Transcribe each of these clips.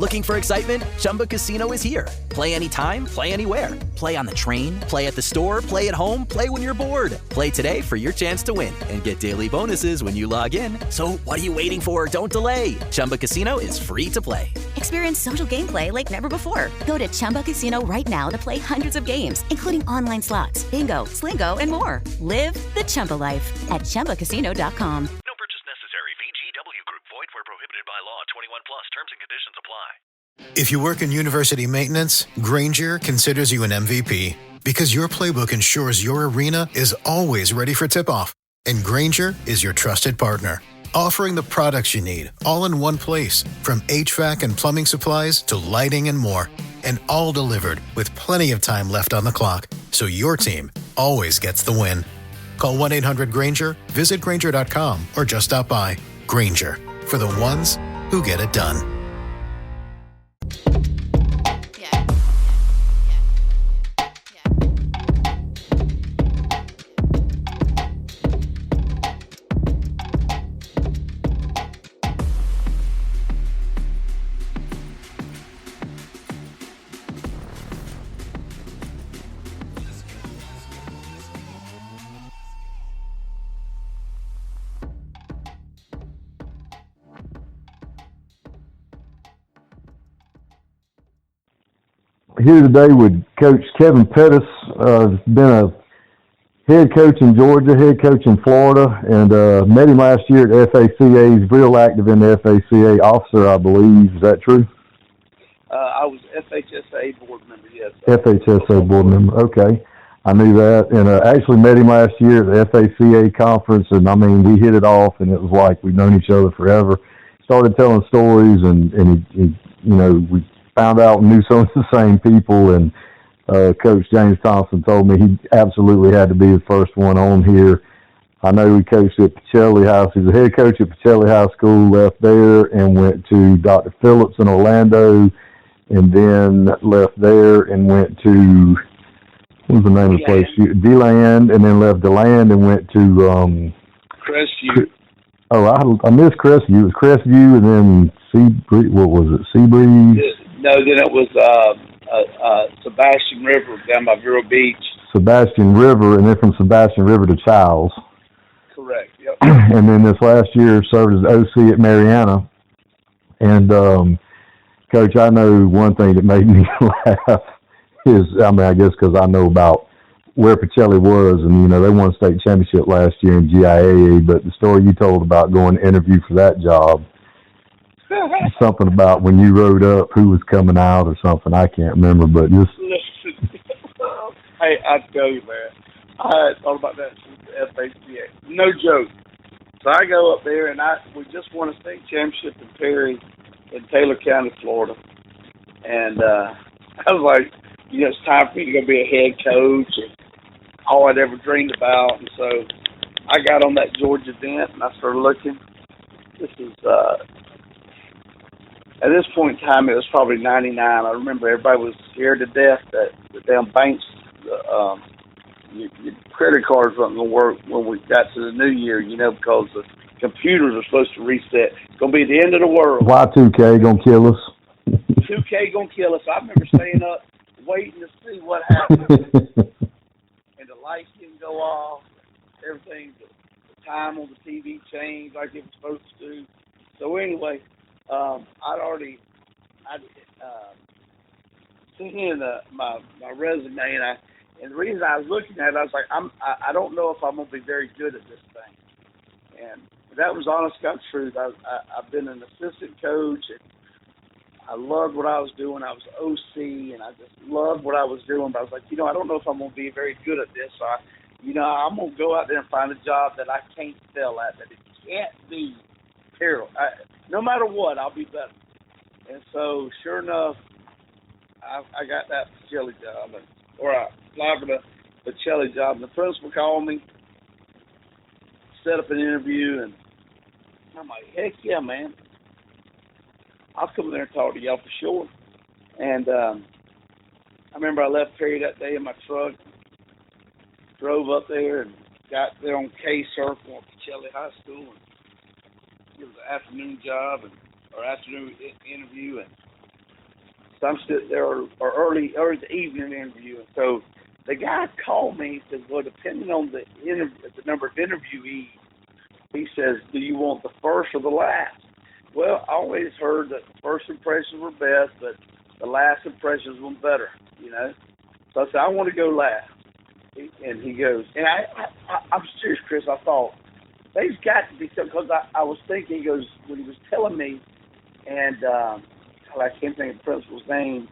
Looking for excitement? Chumba Casino is here. Play anytime, play anywhere. Play on the train, play at the store, play at home, play when you're bored. Play today for your chance to win and get daily bonuses when you log in. So what are you waiting for? Don't delay. Chumba Casino is free to play. Experience social gameplay like never before. Go to Chumba Casino right now to play hundreds of games, including online slots, bingo, Slingo, and more. Live the Chumba life at ChumbaCasino.com. No purchase necessary. VGW Group. Void where prohibited by law. 21 plus. Terms and conditions apply. If you work in university maintenance, Granger considers you an MVP because your playbook ensures your arena is always ready for tip-off. And Granger is your trusted partner, offering the products you need all in one place, from HVAC and plumbing supplies to lighting and more, and all delivered with plenty of time left on the clock, so your team always gets the win. Call 1-800-GRANGER, visit Granger.com, or just stop by. Granger, for the ones who get it done. Here today with Coach Kevin Pettis. Been a head coach in Georgia, head coach in Florida, and met him last year at FACA. He's real active in the FACA officer, I believe. Is that true? I was FHSA board member, yes. FHSA board member, okay. I knew that, and actually met him last year at the FACA conference, and I mean, we hit it off, and it was like we've known each other forever. Started telling stories, and he you know, we found out and knew some of the same people, and Coach James Thompson told me he absolutely had to be the first one on here. I know he coached at Pacelli House. He's a head coach at Pacelli High School, left there and went to Dr. Phillips in Orlando, and then left there and went to, what was the name of the place? DeLand, and then left DeLand and went to Crestview. I missed Crestview. It was Crestview, and then what was it? Seabreeze? No, then it was Sebastian River down by Vero Beach. Sebastian River, and then from Sebastian River to Childs. Correct, yep. And then this last year served as OC at Mariana. And, Coach, I know one thing that made me laugh is, I mean, I guess because I know about where Pacelli was, and, you know, they won a state championship last year in GIAA, but the story you told about going to interview for that job, something about when you rode up, who was coming out or something. I can't remember, but just... Hey, I tell you, man, I had thought about that since the FACA. No joke. So I go up there, and we just won a state championship in Perry in Taylor County, Florida. And I was like, you know, it's time for me to go be a head coach, and all I'd ever dreamed about. And so I got on that Georgia event, and I started looking. This is... At this point in time, it was probably 99. I remember everybody was scared to death that the damn banks, your credit cards wasn't going to work when we got to the new year, you know, because the computers are supposed to reset. It's going to be the end of the world. Y2K going to kill us. 2K going to kill us. I remember staying up waiting to see what happened. And the lights didn't go off. Everything, the time on the TV changed like it was supposed to. So anyway... I'd sent in my resume, and the reason I was looking at it, I was like, I don't know if I'm going to be very good at this thing. And that was honest God truth. I've been an assistant coach, and I loved what I was doing. I was OC, and I just loved what I was doing. But I was like, you know, I don't know if I'm going to be very good at this. So, I'm going to go out there and find a job that I can't fail at, that it can't be terrible. No matter what, I'll be better. And so, sure enough, I got that Pacelli job, or I applied for the Pacelli job. And the principal called me, set up an interview, and I'm like, heck yeah, man. I'll come there and talk to y'all for sure. And I remember I left Perry that day in my truck, drove up there and got there on K-Circle at Pacelli High School. And it was an afternoon job or afternoon interview. And So I'm sitting there, or early the evening interview. And so the guy called me and said, well, depending on the number of interviewees, he says, do you want the first or the last? Well, I always heard that the first impressions were best, but the last impressions were better, So I said, I want to go last. And he goes, and I'm serious, Chris, I thought, there's got to be something, because I was thinking, he goes, when he was telling me, and I can't think of the principal's name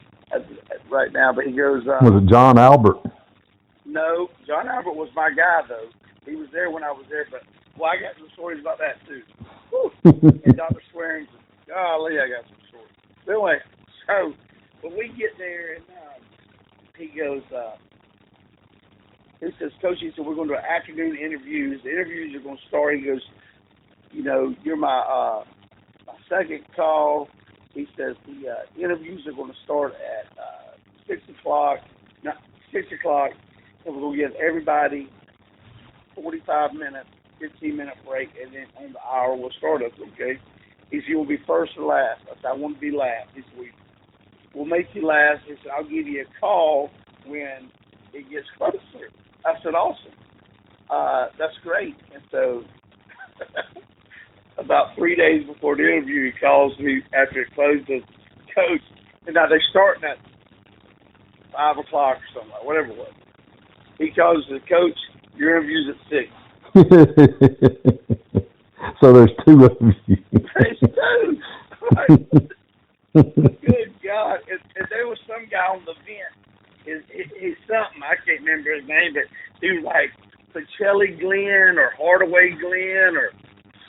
right now, but he goes... was it John Albert? No, John Albert was my guy, though. He was there when I was there, but, I got some stories about that, too. And Dr. Swearing, golly, I got some stories. But anyway, so when we get there, and he goes, he says, Coach, he said, we're going to do afternoon interviews. The interviews are going to start. He goes, you're my second call. He says the interviews are going to start at 6 o'clock, and we're going to give everybody 45 minutes, 15-minute break, and then on the hour we'll start us, okay? He said, you'll be first or last. I said, I want to be last. He said, we'll make you last. He said, I'll give you a call when it gets closer. I said, awesome. That's great. And so about 3 days before the interview, he calls me after it closes, Coach, and now they're starting at 5 o'clock or something, whatever it was. He calls the Coach, your interview's at 6. So there's two of you. There's two. Good God. And there was some guy on the vent. He's something, I can't remember his name, but he was like Pacelli Glenn or Hardaway Glenn or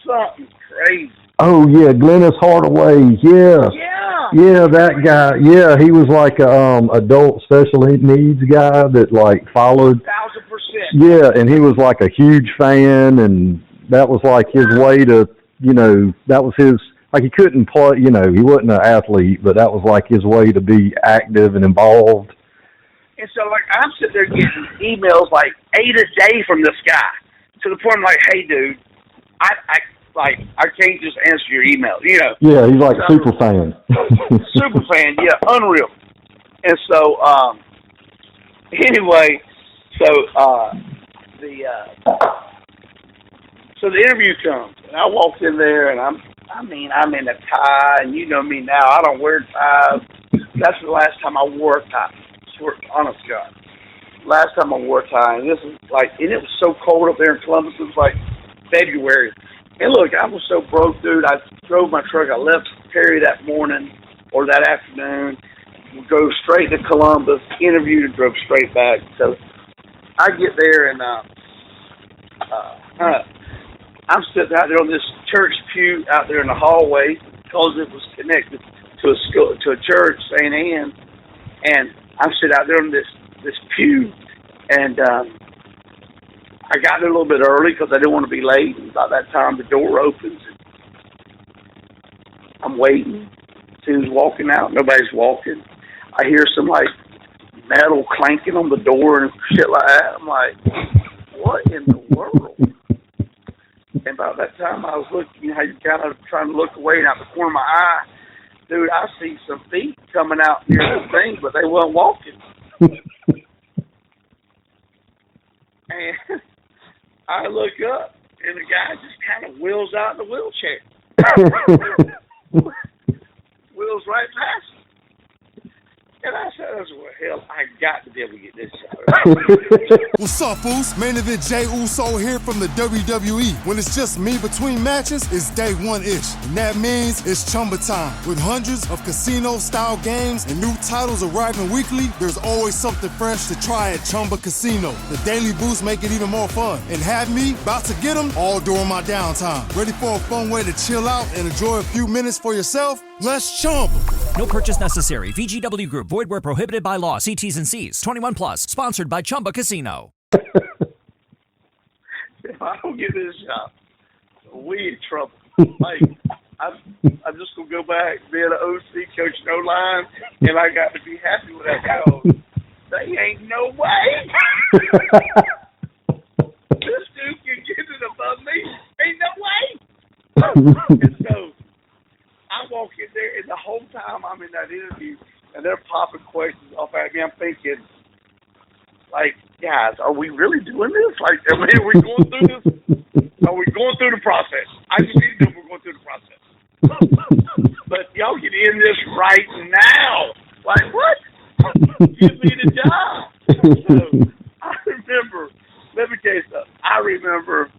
something crazy. Oh, yeah, Glennis Hardaway, yeah. Yeah, that guy. Yeah, he was like a adult special needs guy that like followed. 1,000%. Yeah, and he was like a huge fan, and that was like his way to, that was his, like he couldn't play, he wasn't an athlete, but that was like his way to be active and involved. And so like I'm sitting there getting emails like 8 a day from this guy, to the point I'm like, hey dude, I can't just answer your email, Yeah, he's like super fan. Super fan, yeah, unreal. And so, anyway, so the interview comes, and I walked in there, and I'm in a tie, and you know me now, I don't wear ties. That's the last time I wore a tie. Honest God. Last time I wore a tie, and this is and it was so cold up there in Columbus, it was like February. And look, I was so broke, dude. I drove my truck. I left Perry that morning or that afternoon, drove straight to Columbus, interviewed, and drove straight back. So I get there, and I'm sitting out there on this church pew out there in the hallway because it was connected to a school, to a church, St. Anne's. And I'm sitting out there on this pew, and I got there a little bit early because I didn't want to be late. And about that time, the door opens. And I'm waiting. Who's walking out? Nobody's walking. I hear some, metal clanking on the door and shit like that. I'm like, what in the world? And about that time, I was looking, how you kind of trying to look away, and out the corner of my eye, dude, I see some feet coming out near the thing, but they weren't walking. And I look up, and the guy just kind of wheels out in the wheelchair. Wheels right past me. And I said, well, hell, I got to be able to get this shot. What's up, Oos? Main event Jay Uso here from the WWE. When it's just me between matches, it's day one-ish. And that means it's Chumba time. With hundreds of casino-style games and new titles arriving weekly, there's always something fresh to try at Chumba Casino. The daily boosts make it even more fun. And have me about to get them all during my downtime. Ready for a fun way to chill out and enjoy a few minutes for yourself? Let's Chumba. No purchase necessary. VGW Group. Void where prohibited by law. See T's and C's. 21 plus. Sponsored by Chumba Casino. If I don't get this shot, we in trouble. I'm just going to go back, be an OC, coach no line, and I got to be happy with that goal. They ain't no way. This dude can get it above me. Ain't no way. And so I walk in there, and the whole time I'm in that interview, and they're popping questions off at me. I'm thinking, like, guys, are we really doing this? Like, I mean, are we going through this? Are we going through the process? I just need to know if we're going through the process. But y'all get in this right now. Like, what? Give me the job. So I remember, let me tell you something. I remember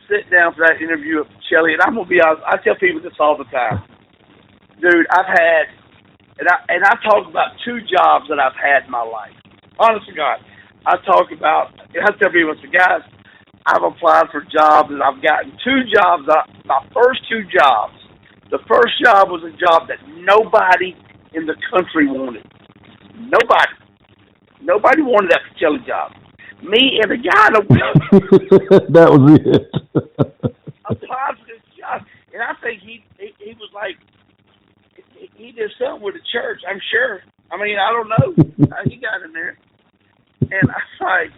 sitting down for that interview at Pacelli, and I'm going to be honest, I tell people this all the time. Dude, I've had, and I talk about 2 jobs that I've had in my life. Honest to God, I tell people, guys, I've applied for jobs, and I've gotten 2 jobs. My first 2 jobs, the first job was a job that nobody in the country wanted. Nobody wanted that Pacelli job. Me and a guy in a wheelchair. That was it. Applied for this job, and I think he was like, he did something with the church, I'm sure. I mean, I don't know how he got in there. And I was like,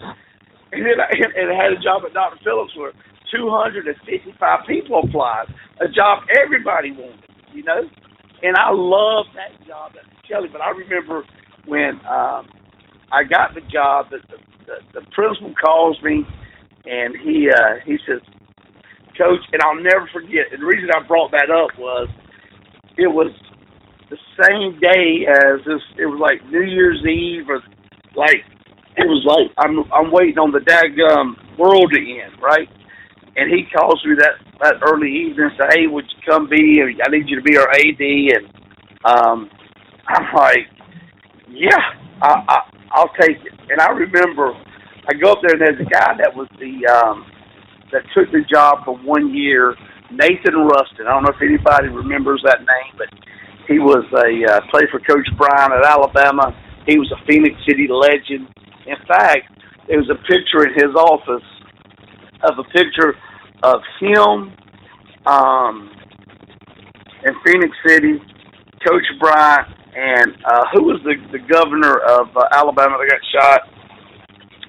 and I had a job at Dr. Phillips where 255 people applied, a job everybody wanted, you know? And I loved that job at Pacelli. But I remember when I got the job, the principal calls me, and he says, Coach, and I'll never forget, and the reason I brought that up was it was the same day as this. It was like New Year's Eve, or like it was like I'm waiting on the daggum world to end, right? And he calls me that early evening and said, "Hey, would you come be? I need you to be our AD." And I'm like, "Yeah, I'll take it." And I remember I go up there and there's a guy that was that took the job for 1 year, Nathan Rustin. I don't know if anybody remembers that name, but he was played for Coach Bryan at Alabama. He was a Phoenix City legend. In fact, there was a picture in his office of a picture of him in Phoenix City, Coach Bryan, and who was the governor of Alabama that got shot?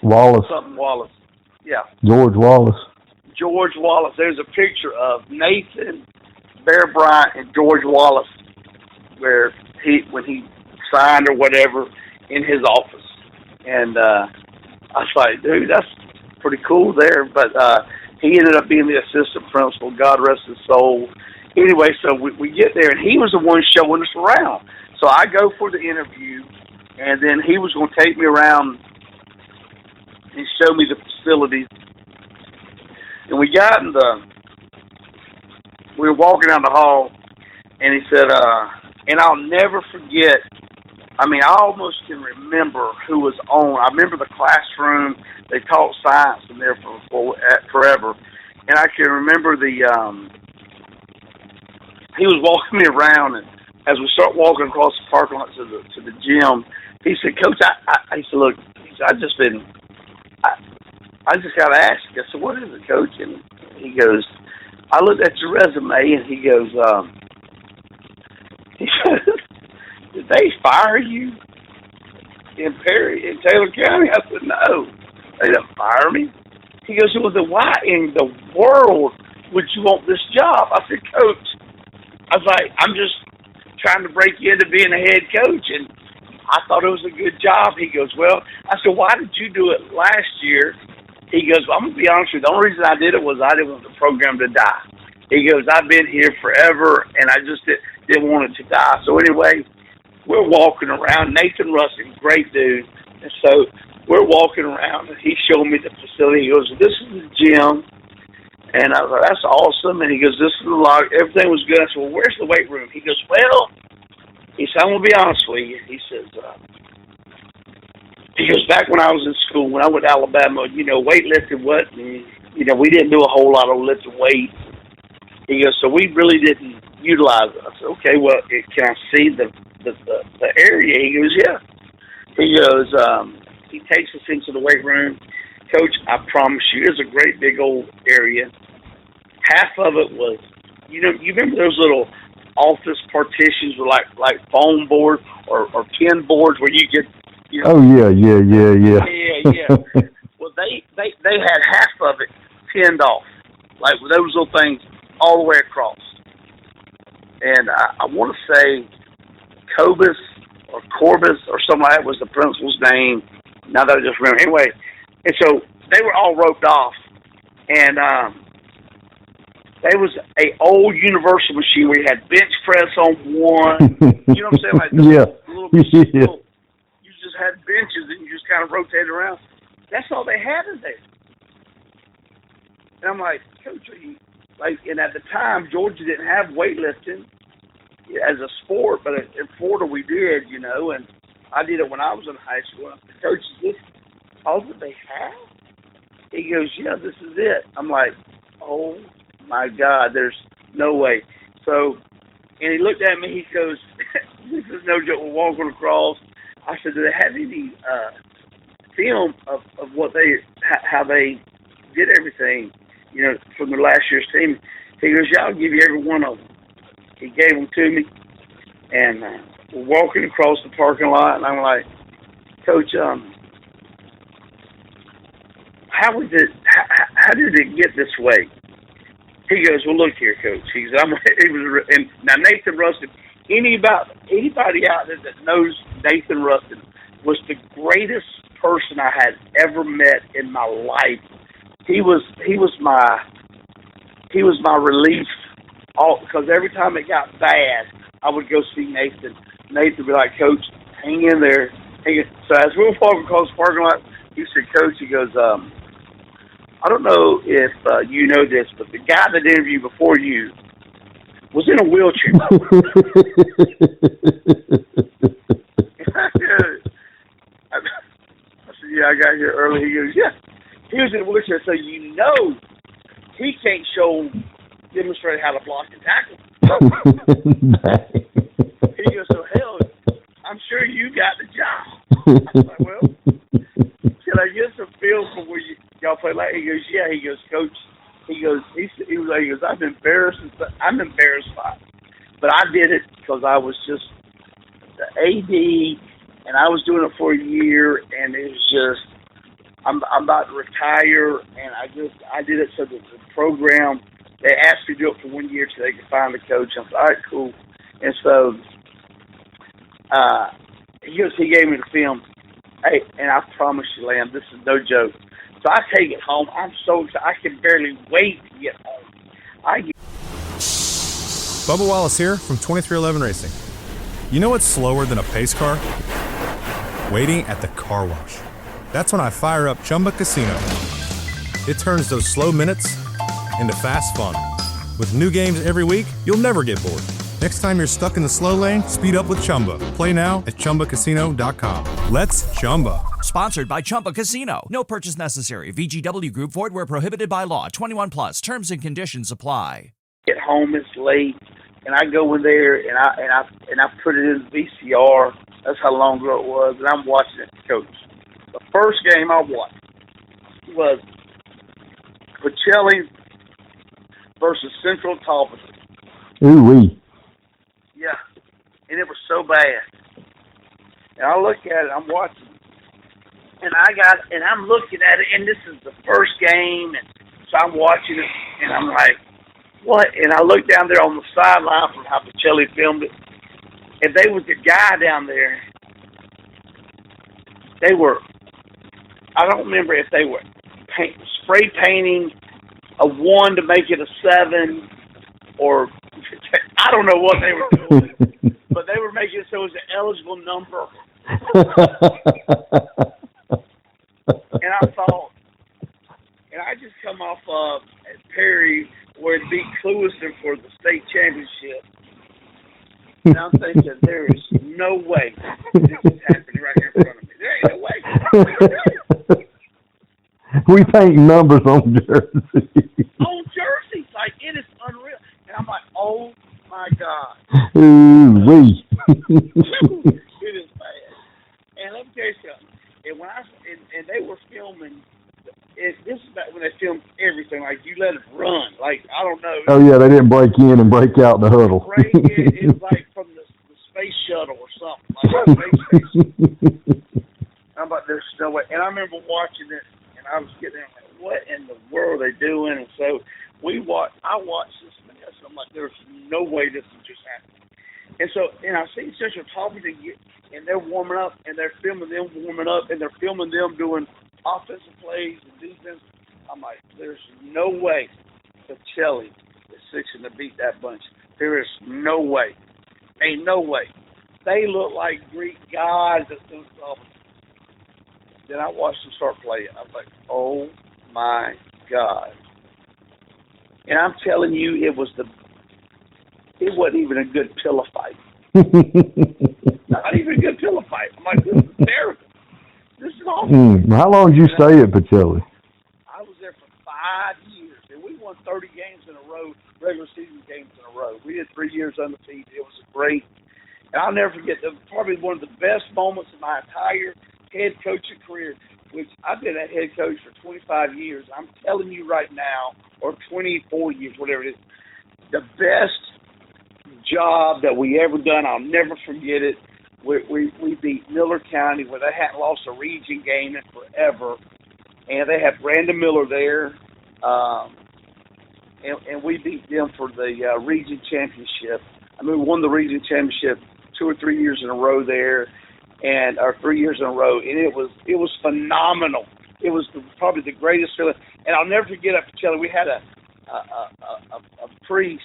Wallace. Something Wallace. Yeah. George Wallace. George Wallace. There's a picture of Nathan, Bear Bryant, and George Wallace where when he signed or whatever in his office. And I was like, dude, that's pretty cool there. But he ended up being the assistant principal, God rest his soul. Anyway, so we get there, and he was the one showing us around. So I go for the interview, and then he was going to take me around and show me the facilities. And we got we were walking down the hall, and he said, and I'll never forget, I mean, I almost can remember who was on. I remember the classroom. They taught science in there for forever. And I can remember he was walking me around, and as we start walking across the parking lot to the gym, he said, Coach, I said, look, I just got to ask you. I said, what is it, Coach? And he goes, I looked at your resume, and he goes, did they fire you in Taylor County? I said, no, they didn't fire me. He goes, well, then why in the world would you want this job? I said, Coach, I was like, I'm just trying to break you into being a head coach, and I thought it was a good job. He goes, well, I said, why did you do it last year? He goes, well, I'm going to be honest with you. The only reason I did it was I didn't want the program to die. He goes, I've been here forever, and I just didn't want it to die. So anyway, we're walking around. Nathan Rustin, great dude. And so we're walking around, and he showed me the facility. He goes, this is the gym. And I was like, that's awesome. And he goes, this is the log. Everything was good. I said, well, where's the weight room? He goes, well, he said, I'm going to be honest with you. He says, back when I was in school, when I went to Alabama, weightlifting wasn't, we didn't do a whole lot of lifting weight. He goes, so we really didn't utilize it. I said, okay, well, can I see the area? He goes, yeah. He goes, he takes us into the weight room. Coach, I promise you, it's a great big old area. Half of it was, you remember those little office partitions with like foam board or pin boards where you get, Oh yeah. Yeah. Well, they had half of it pinned off, like with those little things all the way across. And I want to say Cobus or Corbus or something like that was the principal's name. Now that I just remember. Anyway, and so they were all roped off, and there was a old Universal machine where you had bench press on one. You know what I'm saying? Like little you just had benches and you just kind of rotated around. That's all they had in there. And I'm like, Coach, and at the time, Georgia didn't have weightlifting as a sport, but in Florida we did, and I did it when I was in high school. Coach, is this all that they have? He goes, yeah, this is it. I'm like, oh my God, there's no way. So, and he looked at me, he goes, this is no joke, we're walking across. I said, do they have any film of what how they did everything, from the last year's team? He goes, yeah, I'll give you every one of them. He gave them to me, and we're walking across the parking lot, and I'm like, Coach, how did it get this way? He goes, well, look here, Coach. He goes, and now Nathan Rustin, anybody out there that knows Nathan Rustin was the greatest person I had ever met in my life. He was my relief. Because every time it got bad, I would go see Nathan. Nathan would be like, Coach, hang in there. So as we were walking across the parking lot, he said, Coach, he goes, I don't know if you know this, but the guy that interviewed before you was in a wheelchair. I said, yeah, I got here early. He goes, yeah. He was in a wheelchair, so he can't demonstrate how to block and tackle. He goes, so hell, I'm sure you got the job. I was like, well, can I get some film from where y'all play like? He goes, yeah. He goes, Coach. He goes, I'm embarrassed by it. But I did it because I was just the AD, and I was doing it for a year, and it was just, I'm about to retire, and I did it so that the program, they asked me to do it for 1 year so they could find a coach. I said, all right, cool. And so he gave me the film. Hey, and I promise you, Lamb, this is no joke. So I take it home. I'm so excited. I can barely wait to get home. Bubba Wallace here from 2311 Racing. You know what's slower than a pace car? Waiting at the car wash. That's when I fire up Chumba Casino. It turns those slow minutes into fast fun. With new games every week, you'll never get bored. Next time you're stuck in the slow lane, speed up with Chumba. Play now at ChumbaCasino.com. Let's Chumba. Sponsored by Chumba Casino. No purchase necessary. VGW Group. Void where prohibited by law. 21 plus. Terms and conditions apply. Get home, it's late, and I go in there and I put it in the VCR. That's how long ago it was, and I'm watching it, Coach. The first game I watched was Pacelli versus Central Talbot. Ooh-wee. Yeah, and it was so bad. And I look at it, I'm watching, and I'm looking at it, and this is the first game, and so I'm watching it, and I'm like, what? And I look down there on the sideline from how Pacelli filmed it, and they was the guy down there. They were, I don't remember if they were spray painting a 1 to make it a 7, or I don't know what they were doing, but they were making it so it was an eligible number. And I thought, and I just come off at Perry where it beat Clewiston for the state championship. And I'm thinking, there is no way this is happening right here in front of me. There ain't no way. We paint numbers on jerseys. On jerseys. Like, it is unreal. And I'm like, oh, my God. Ooh-wee. It is bad. And let me tell you something. And they were filming, this is back when they filmed everything. Like, you let it run. Like, I don't know. Oh, yeah, they didn't break in and break out in the huddle. It was like from the space shuttle or something. Like the space station. I'm like, there's no way. And I remember watching it, and I was getting there, like, what in the world are they doing? And so I watched this mess. I'm like, there's no way this is just happening. And so, and I see Central talking to you, and they're warming up, and they're filming them warming up, and they're filming them doing offensive plays and defense. I'm like, there's no way Pacelli is fixing to beat that bunch. There is no way. Ain't no way. They look like Greek gods at those levels. Then I watched them start playing. I was like, oh my God. And I'm telling you, it wasn't even a good pillow fight. Not even a good pillow fight. I'm like, this is terrible. This is awful. How long did you stay at Pacelli? I was there for 5 years, and we won 30 games in a row, regular season games in a row. We did 3 years undefeated. It was great. And I'll never forget, probably one of the best moments of my entire head coaching career, which I've been a head coach for 25 years. I'm telling you right now, or 24 years, whatever it is, the best job that we ever done, I'll never forget it. We beat Miller County, where they hadn't lost a region game in forever, and they had Brandon Miller there, and we beat them for the region championship. I mean, we won the region championship 2 or 3 years in a row there, and or 3 years in a row, and it was phenomenal. It was probably the greatest feeling. And I'll never forget at Pacelli, we had a priest,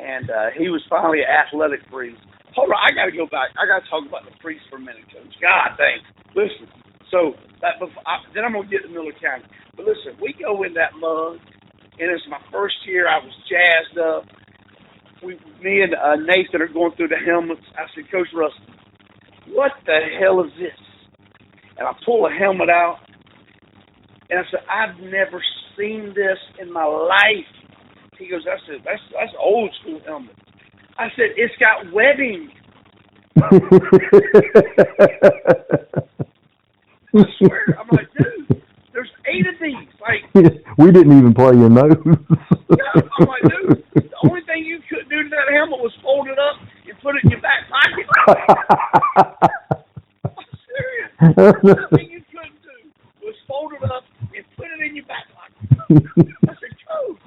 and he was finally an athletic priest. Hold on, I got to go back. I got to talk about the priest for a minute, Coach. God dang. Listen, so then I'm going to get to Miller County. But listen, we go in that mug, and it's my first year. I was jazzed up. Me and Nathan are going through the helmets. I said, Coach Russell, what the hell is this? And I pull a helmet out, and I said, I've never seen this in my life. He goes, that's old school helmet. I said, it's got webbing. I swear. I'm like, dude, there's 8 of these. Like, we didn't even play in those. Yeah, I'm like, dude, the only thing you could do to that helmet was fold it up and put it in your back pocket. I'm serious. The only thing you couldn't do was fold it up and put it in your back pocket. I said, Coach,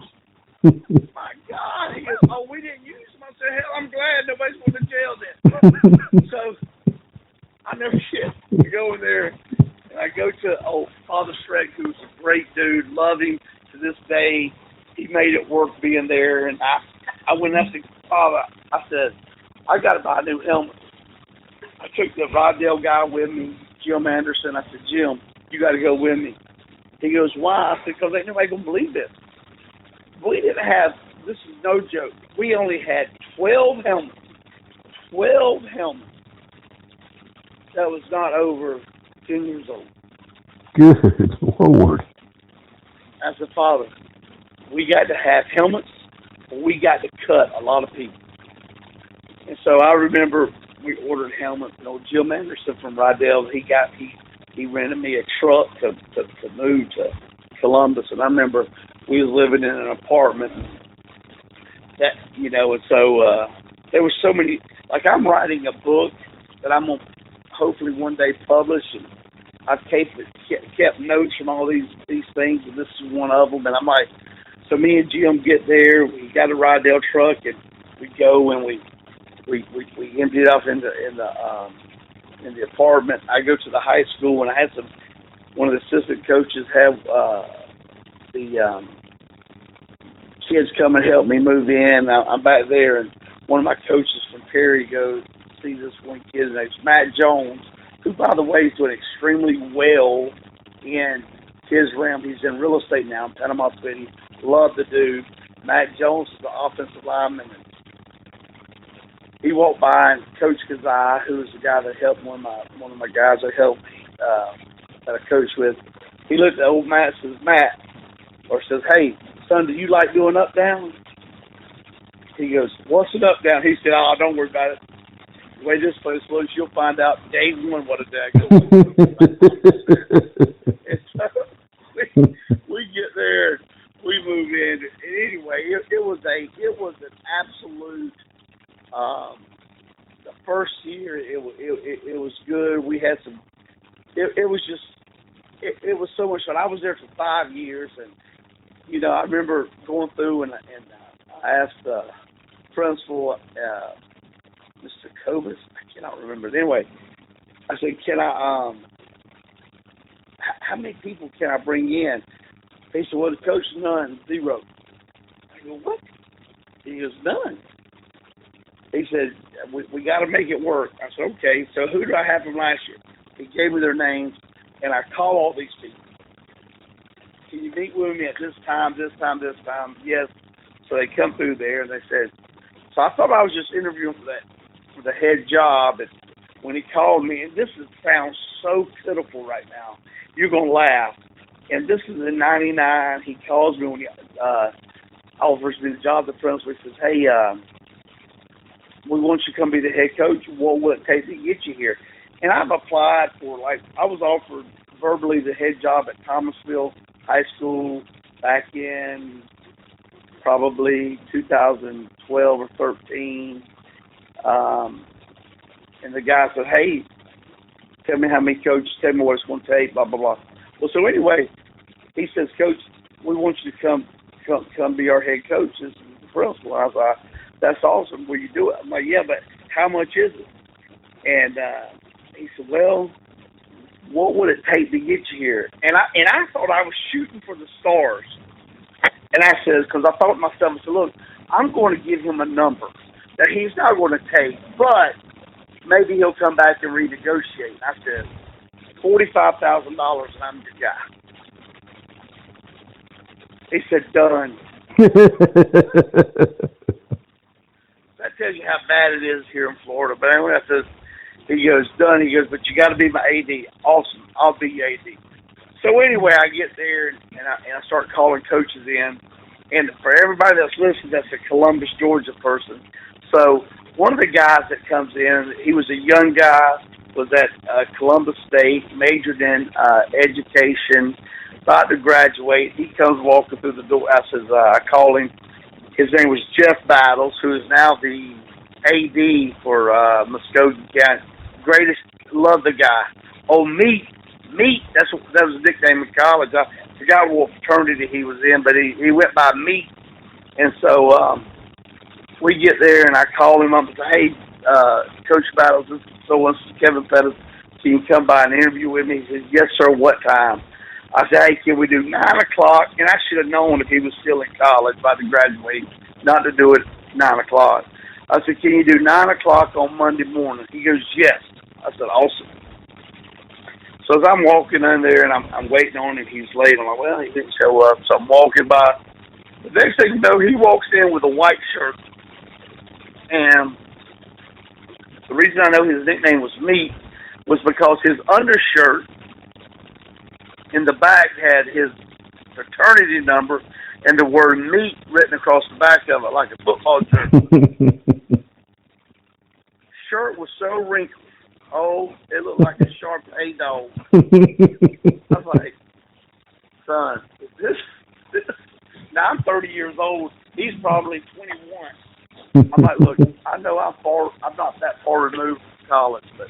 my God. He goes, oh, we didn't use them. I said, hell, I'm glad nobody's going to jail then. So I never forget. We go in there, and I go to Father Shrek, who's a great dude, love him to this day. He made it work being there, and I went up to Father. I said, I got to buy a new helmet. I took the Vidal guy with me, Jim Anderson. I said, Jim, you got to go with me. He goes, why? I said, because ain't nobody going to believe this. We didn't have, this is no joke, we only had 12 helmets. 12 helmets. That was not over 10 years old. Good Lord. As a father, we got to have helmets, but we got to cut a lot of people. And so I remember we ordered helmets. You know, Jim Anderson from Rydell, he rented me a truck to move to Columbus, and I remember we was living in an apartment that, you know, and so there were so many, like I'm writing a book that I'm going to hopefully one day publish, and I've kept notes from all these things, and this is one of them, and I'm like, so me and Jim get there, we got a Rydell truck, and we go and we empty it off in the apartment. I go to the high school, and I had one of the assistant coaches have the kids come and help me move in. I'm back there, and one of my coaches from Perry goes to see this one kid, and it's Matt Jones, who, by the way, is doing extremely well in his realm. He's in real estate now in Panama City. Love the dude. Matt Jones is the offensive lineman. And he walked by, and Coach Kazai, who was the guy that helped one of my guys that helped me, that I coached with, he looked at old Matt and says, hey, son, do you like doing up down? He goes, what's an up down? He said, oh, don't worry about it. The way this place looks, you'll find out day one what a dag is. And so we get there, we move in, and anyway, it was an absolute. The first year, it was good. We had some. It was so much fun. I was there for 5 years, and you know, I remember going through and I asked the principal, Cobus. I cannot remember. Anyway, I said, can I, how many people can I bring in? He said, well, the coach is none, 0. I go, what? He goes, none. He said, we got to make it work. I said, okay, so who do I have from last year? He gave me their names, and I call all these people. Can you meet with me at this time, this time, this time? Yes. So they come through there, and they said, so I thought I was just interviewing for the head job. And when he called me, and this sounds so pitiful right now, you're going to laugh. And this is in 99. He calls me when he offers me the job. The principal says, hey, we want you to come be the head coach. What will it take to get you here? And I've applied for, I was offered verbally the head job at Thomasville High School back in probably 2012 or 13. And the guy said, hey, tell me how many coaches, tell me what it's going to take, blah, blah, blah. Well, so anyway, he says, Coach, we want you to come be our head coach. This is the principal. I was like, that's awesome. Will you do it? I'm like, yeah, but how much is it? And he said, well, what would it take to get you here? And I thought I was shooting for the stars. And I said, because I thought to myself, I said, look, I'm going to give him a number that he's not going to take, but maybe he'll come back and renegotiate. I said, $45,000 and I'm your guy. He said, done. That tells you how bad it is here in Florida. But anyway, I said, he goes, done. He goes, but you got to be my AD. Awesome. I'll be your AD. So anyway, I get there and I start calling coaches in. And for everybody that's listening, that's a Columbus, Georgia person. So one of the guys that comes in, he was a young guy, was at Columbus State, majored in education, about to graduate. He comes walking through the door. I call him. His name was Jeff Battles, who is now the AD for Muscogee County. Greatest, love the guy. Oh, Meat, that was his nickname in college. I forgot what fraternity he was in, but he went by Meat. And so we get there, and I call him up and say, hey, Coach Battles, this is Kevin Pettis. Can you come by and interview with me? He says, yes, sir, what time? I said, hey, can we do 9 o'clock? And I should have known if he was still in college by the graduation, not to do it 9 o'clock. I said, can you do 9 o'clock on Monday morning? He goes, yes. I said, awesome. So as I'm walking in there and I'm waiting on him, he's late. I'm like, well, he didn't show up. So I'm walking by. The next thing you know, he walks in with a white shirt. And the reason I know his nickname was Meat was because his undershirt in the back had his fraternity number and the word Meat written across the back of it like a football jersey. Shirt was so wrinkled. Oh, it looked like a sharp A-dog. I was like, son, this now I'm 30 years old. He's probably 21. I'm like, look, I know I'm not that far removed from college, but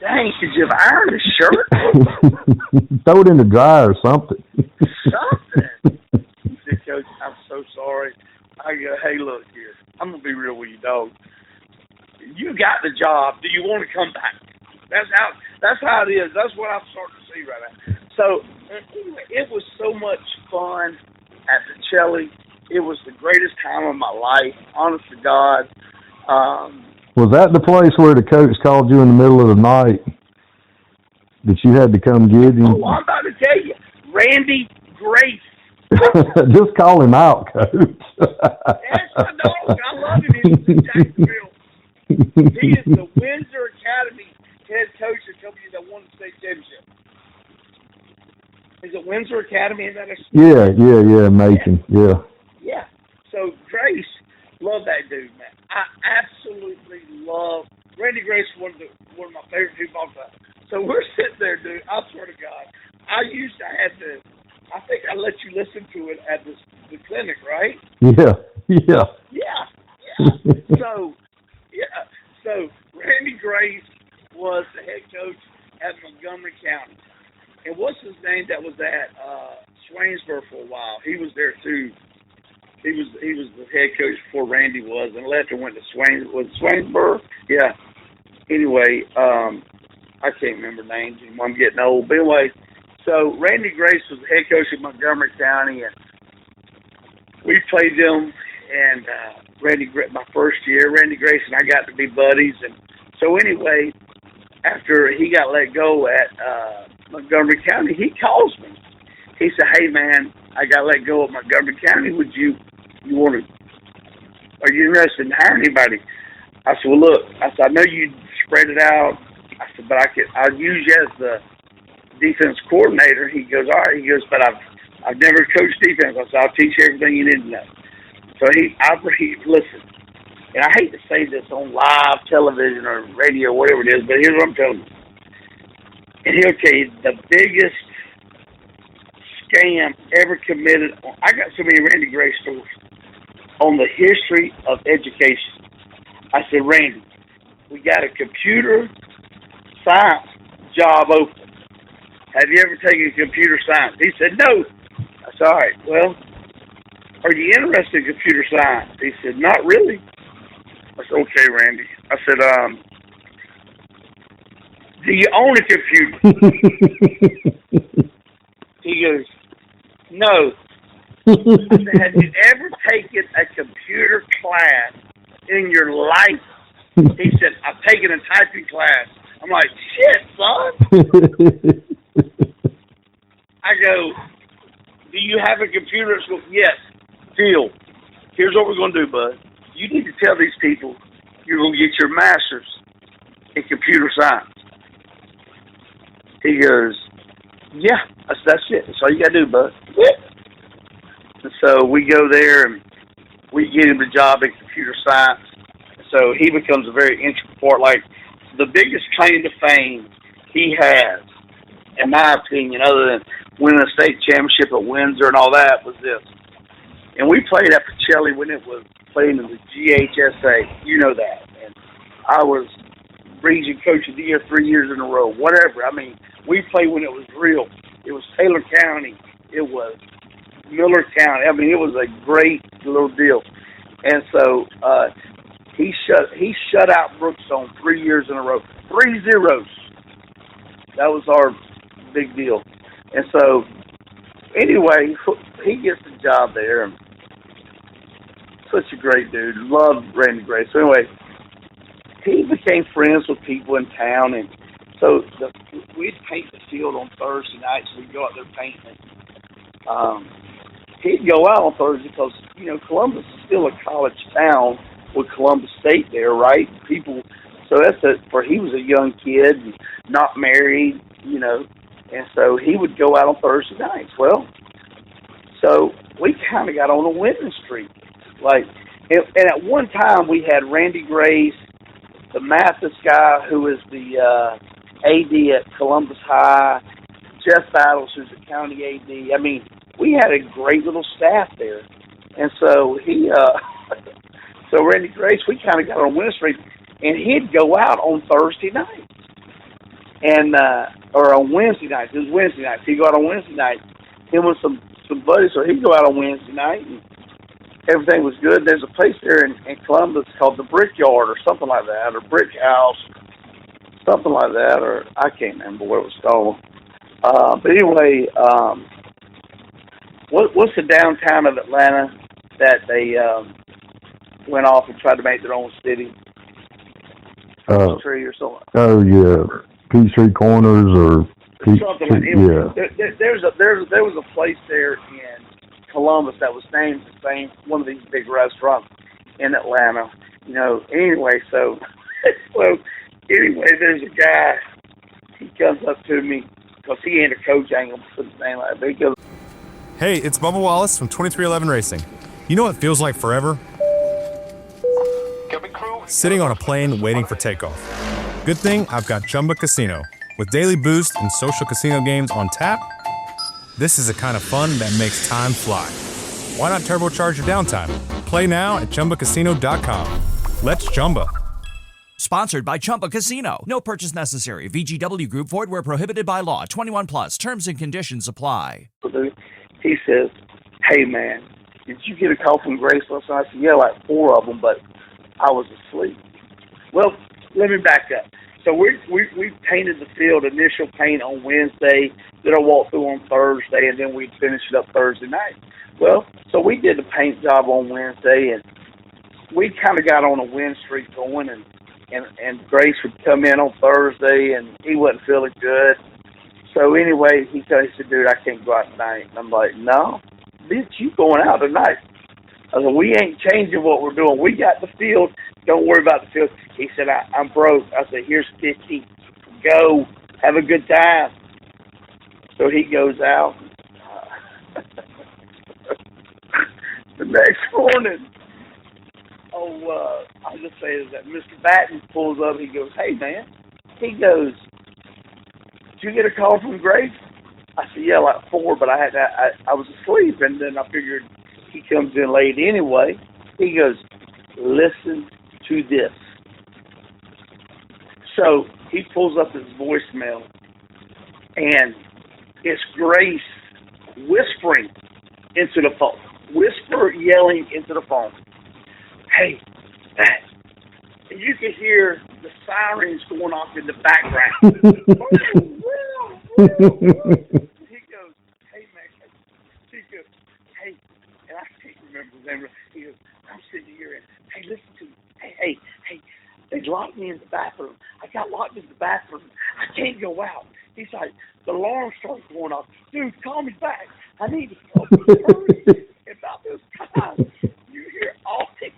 dang, could you have ironed his shirt? Throw it in the dryer or something. Something. He said, Coach, I'm so sorry. I go, hey, look here. I'm going to be real with you, dog. You got the job. Do you want to come back? That's how it is. That's what I'm starting to see right now. So anyway, it was so much fun at Pacelli. It was the greatest time of my life, honest to God. Was that the place where the coach called you in the middle of the night that you had to come get him? Oh, I'm about to tell you. Randy Grace. Just call him out, Coach. That's my dog. I love him. He's in Jacksonville. He is the Windsor Academy head coach of the company that won the state championship. Is it Windsor Academy? Is that a Yeah, Macon. Yeah. So Grace, love that dude, man. I absolutely love Randy Grace. One of my favorite people all time. So we're sitting there, dude. I swear to God, I think I let you listen to it at the clinic, right? Yeah. So Randy Grace was the head coach at Montgomery County. And what's his name that was at Swainsboro for a while? He was there too. He was the head coach before Randy was, and left and went to Swainsboro. Yeah. anyway, I can't remember names anymore. I'm getting old. But anyway, so Randy Grace was the head coach of Montgomery County, and we played them. And my first year, Randy Grace and I got to be buddies. And so anyway, after he got let go at Montgomery County, he calls me. He said, "Hey man, I got let go at Montgomery County. Are you interested in hiring anybody?" I said, "Well, look," I said, "I know you spread it out." I said, "But I'll use you as the defense coordinator." He goes, "All right." He goes, "But I've never coached defense." I said, "I'll teach you everything you need to know." So he listen, and I hate to say this on live television or radio or whatever it is, but here's what I'm telling you. And he'll tell you the biggest scam ever committed. I got so many Randy Gray stories on the history of education. I said, "Randy, we got a computer science job open. Have you ever taken computer science?" He said, "No." I said, "All right, well, are you interested in computer science?" He said, "Not really." I said, "Okay, Randy." I said, "Do you own a computer?" He goes, "No." I said, "Have you ever taken a computer class in your life?" He said, "I've taken a typing class." I'm like, "Shit, son." I go, "Do you have a computer at school?" "Yes." "Deal. Here's what we're going to do, bud. You need to tell these people you're going to get your master's in computer science." He goes, "Yeah." I said, "That's it. That's all you got to do, bud." Yeah. And so we go there and we get him the job in computer science. So he becomes a very integral part. Like, the biggest claim to fame he has, in my opinion, other than winning a state championship at Windsor and all that, was this. And we played at Pacelli when it was playing in the GHSA. You know that. And I was region coach of the year 3 years in a row, whatever. I mean, we played when it was real. It was Taylor County. It was Miller County. I mean, it was a great little deal. And so he shut out Brookstone 3 years in a row. 3-0. That was our big deal. And so, anyway, he gets the job there. And such a great dude. Loved Randy Gray. So anyway, he became friends with people in town, and so we'd paint the field on Thursday nights. We'd go out there painting. He'd go out on Thursday because, you know, Columbus is still a college town with Columbus State there, right? People, so he was a young kid, and not married, you know, and so he would go out on Thursday nights. Well, so we kind of got on a winning streak. Like, and at one time we had Randy Grace, the Mathis guy who is the AD at Columbus High, Jeff Battles, who's the county AD. I mean, we had a great little staff there. And so so Randy Grace, we kind of got on a winning streak, and he'd go out on Thursday nights. And, or on Wednesday nights. It was Wednesday nights. He'd go out on Wednesday night, him with some buddies, so he'd go out on Wednesday night, and everything was good. There's a place there in Columbus called the Brickyard or something like that, or Brick House, something like that, or I can't remember what it was called. But anyway, what's the downtown of Atlanta that they went off and tried to make their own city? Peachtree or something. Oh yeah, Peachtree Corners or something like that. Yeah. There was a place there in Columbus that was named the same, one of these big restaurants in Atlanta. You know, anyway, so, well, anyway, there's a guy, he comes up to me, because he ain't a coach, I ain't going to put his name like that, but he goes, "Hey, it's Bubba Wallace from 2311 Racing. You know what feels like forever? Sitting on a plane waiting for takeoff. Good thing I've got Chumba Casino. With daily boost and social casino games on tap, this is the kind of fun that makes time fly. Why not turbocharge your downtime? Play now at ChumbaCasino.com. Let's Chumba." Sponsored by Chumba Casino. No purchase necessary. VGW Group. Void where prohibited by law. 21 plus. Terms and conditions apply. He says, "Hey, man, did you get a call from Grace last night?" I said, "Yeah, like 4 of them, but I was asleep." Well, let me back up. So we painted the field, initial paint on Wednesday, did a walkthrough on Thursday, and then we'd finish it up Thursday night. Well, so we did the paint job on Wednesday, and we kind of got on a win streak going, and Grace would come in on Thursday, and he wasn't feeling good. So anyway, he said, dude, I can't go out tonight. And I'm like, no, bitch, you going out tonight. I said, we ain't changing what we're doing. We got the field. Don't worry about the field. He said, I'm broke. I said, here's 50. Go. Have a good time. So he goes out. The next morning, I'll just say is that Mr. Batten pulls up. He goes, hey, man. He goes, did you get a call from Grace? I said, yeah, like 4, but I was asleep, and then I figured he comes in late anyway. He goes, listen to this. So he pulls up his voicemail, and it's Grace whispering into the phone. Yelling into the phone. Hey, Matt. And you can hear the sirens going off in the background. He goes, hey, man. He goes, hey, and I can't remember his name. He goes, I'm sitting here, and hey, listen to me. Hey, they locked me in the bathroom. I got locked in the bathroom. I can't go out. He's like, the alarm starts going off. Dude, call me back. I need to go. Hurry. About this time, you hear all these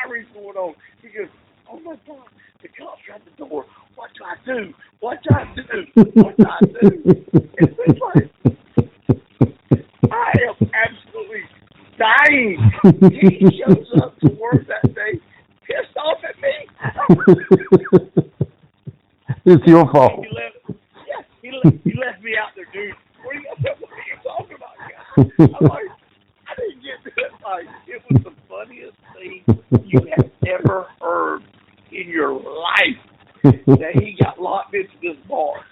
sirens going on. He goes, oh my God, the cops are at the door. What do I do? It's like, I am absolutely dying. He shows up to work that day, pissed off at me. It's your fault. He left me out there, dude. What are you talking about, guys? I'm like, I didn't get that. Like, it was the funniest thing you have ever heard in your life. That he got locked into this bar,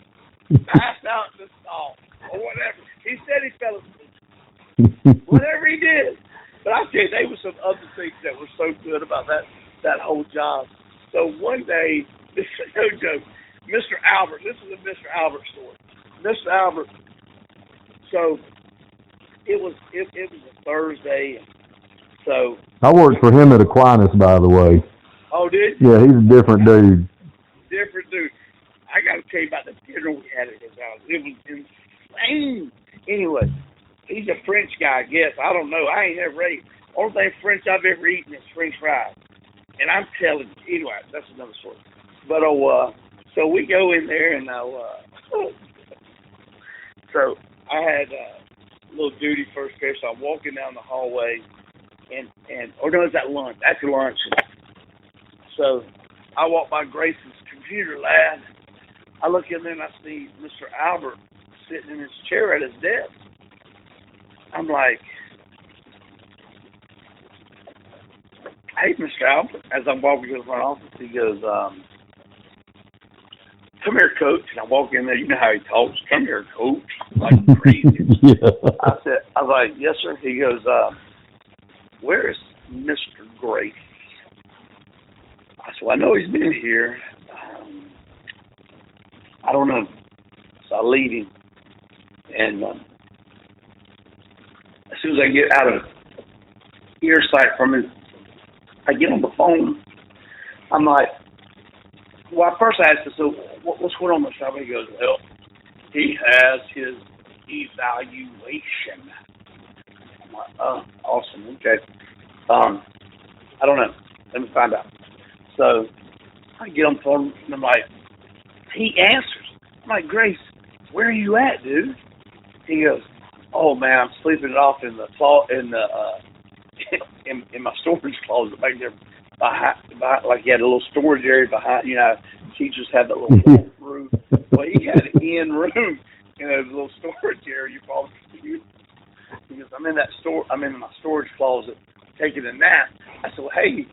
passed out in the stall, or whatever. He said he fell asleep. Whatever he did. But I tell you, there were some other things that were so good about that whole job. So one day, this is no joke, Mr. Albert, this is a Mr. Albert story. Mr. Albert, so it was a Thursday, so I worked for him at Aquinas, by the way. Oh, did you? Yeah, he's a different dude. Different dude. I got to tell you about the dinner we had at his house. It was insane. Anyway, he's a French guy, I guess. I don't know. I ain't ever ate. Only thing French I've ever eaten is French fries. And I'm telling you, anyway, that's another story. But, so we go in there, and so I had a little duty first period, so I'm walking down the hallway, and no, it's at lunch, after lunch. So I walk by Grace's computer lab. I look in there, and I see Mr. Albert sitting in his chair at his desk. I'm like, hey, Mr. Albert. As I'm walking to the front office, he goes, come here, Coach. And I walk in there. You know how he talks. Come here, Coach. Like crazy. Yeah. I was like, yes, sir. He goes, where is Mr. Grace? I said, well, I know he's been here. I don't know. So I leave him. And as soon as I get out of earsight from him, I get on the phone. I'm like, well, first I asked him, so what's going on, Mr. Albert? He goes, well, he has his evaluation. I'm like, oh, awesome, okay. I don't know. Let me find out. So I get on the phone, and I'm like, he answers. I'm like, Grace, where are you at, dude? He goes, oh, man, I'm sleeping it off in my storage closet back there behind, like he had a little storage area behind, you know, teachers have that little room. Well, he had an in room in a little storage area. You probably see. He goes, I'm in my storage closet taking a nap. I said, well, hey,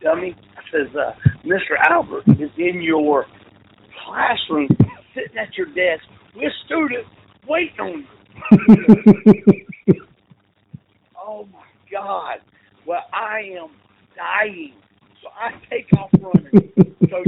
dummy. I says, Mr. Albert is in your classroom sitting at your desk with students waiting on you. Oh, my God. Well, I am dying. So I take off running. So,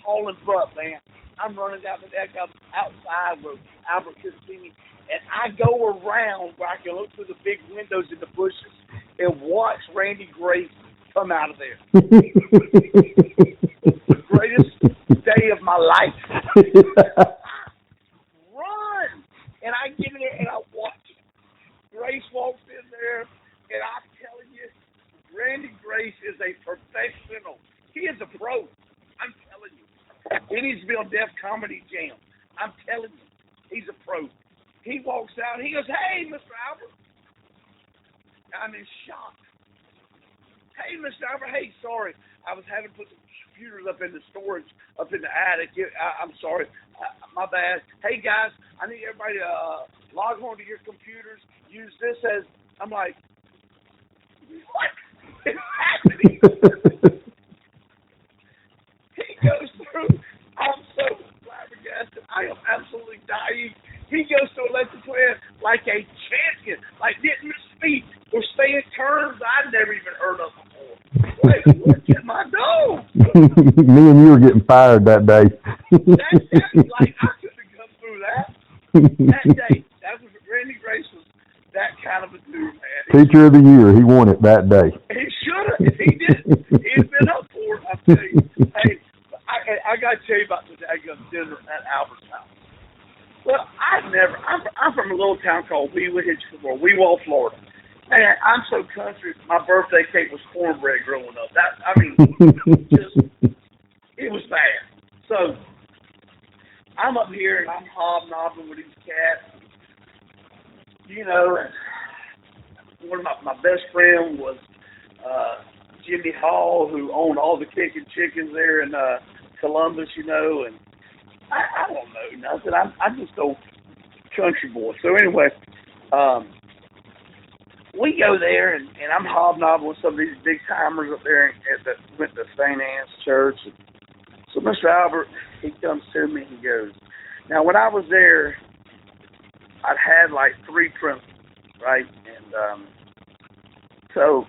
hauling butt, man. I'm running out the deck outside where Albert could see me, and I go around where I can look through the big windows in the bushes and watch Randy Grace come out of there. The greatest day of my life. Run! And I get in there and I watch it. Grace walks in there, and I'm telling you, Randy Grace is a professional. He is a pro. I'm telling you. He needs to be on Def Comedy Jam. I'm telling you. He's a pro. He walks out. He goes, "Hey, Mr. Albert." I'm in shock. "Hey, Mr. Albert. Hey, sorry. I was having to put some computers up in the storage, up in the attic. I'm sorry. My bad. Hey, guys, I need everybody to log on to your computers. Use this as..." I'm like, what is happening? He goes through. I'm so flabbergasted. I am absolutely dying. He goes through a lesson plan like a champion, like didn't miss feet or staying terms I'd never even heard of before. Like, look at my nose. Me and you were getting fired that day. Like, I couldn't have come through that. That day, Randy Grace was that kind of a dude, man. Teacher of the Year. He won it that day. He should have. If he didn't, he'd been up for it, I tell you. Hey, I got to tell you about the dinner at Albert's house. Well, I'm from a little town called Weewall, Florida. Man, I'm so country. My birthday cake was cornbread growing up. It was bad. So I'm up here and I'm hobnobbing with these cats. You know, one of my best friend was Jimmy Hall, who owned all the kicking chickens there in Columbus, you know, and I don't know nothing. I'm just old country boy. So anyway, we go there, and I'm hobnobbing with some of these big timers up there that went to St. Anne's Church. And so Mr. Albert, he comes to me and he goes, now when I was there, I'd had like 3 principals, right? And so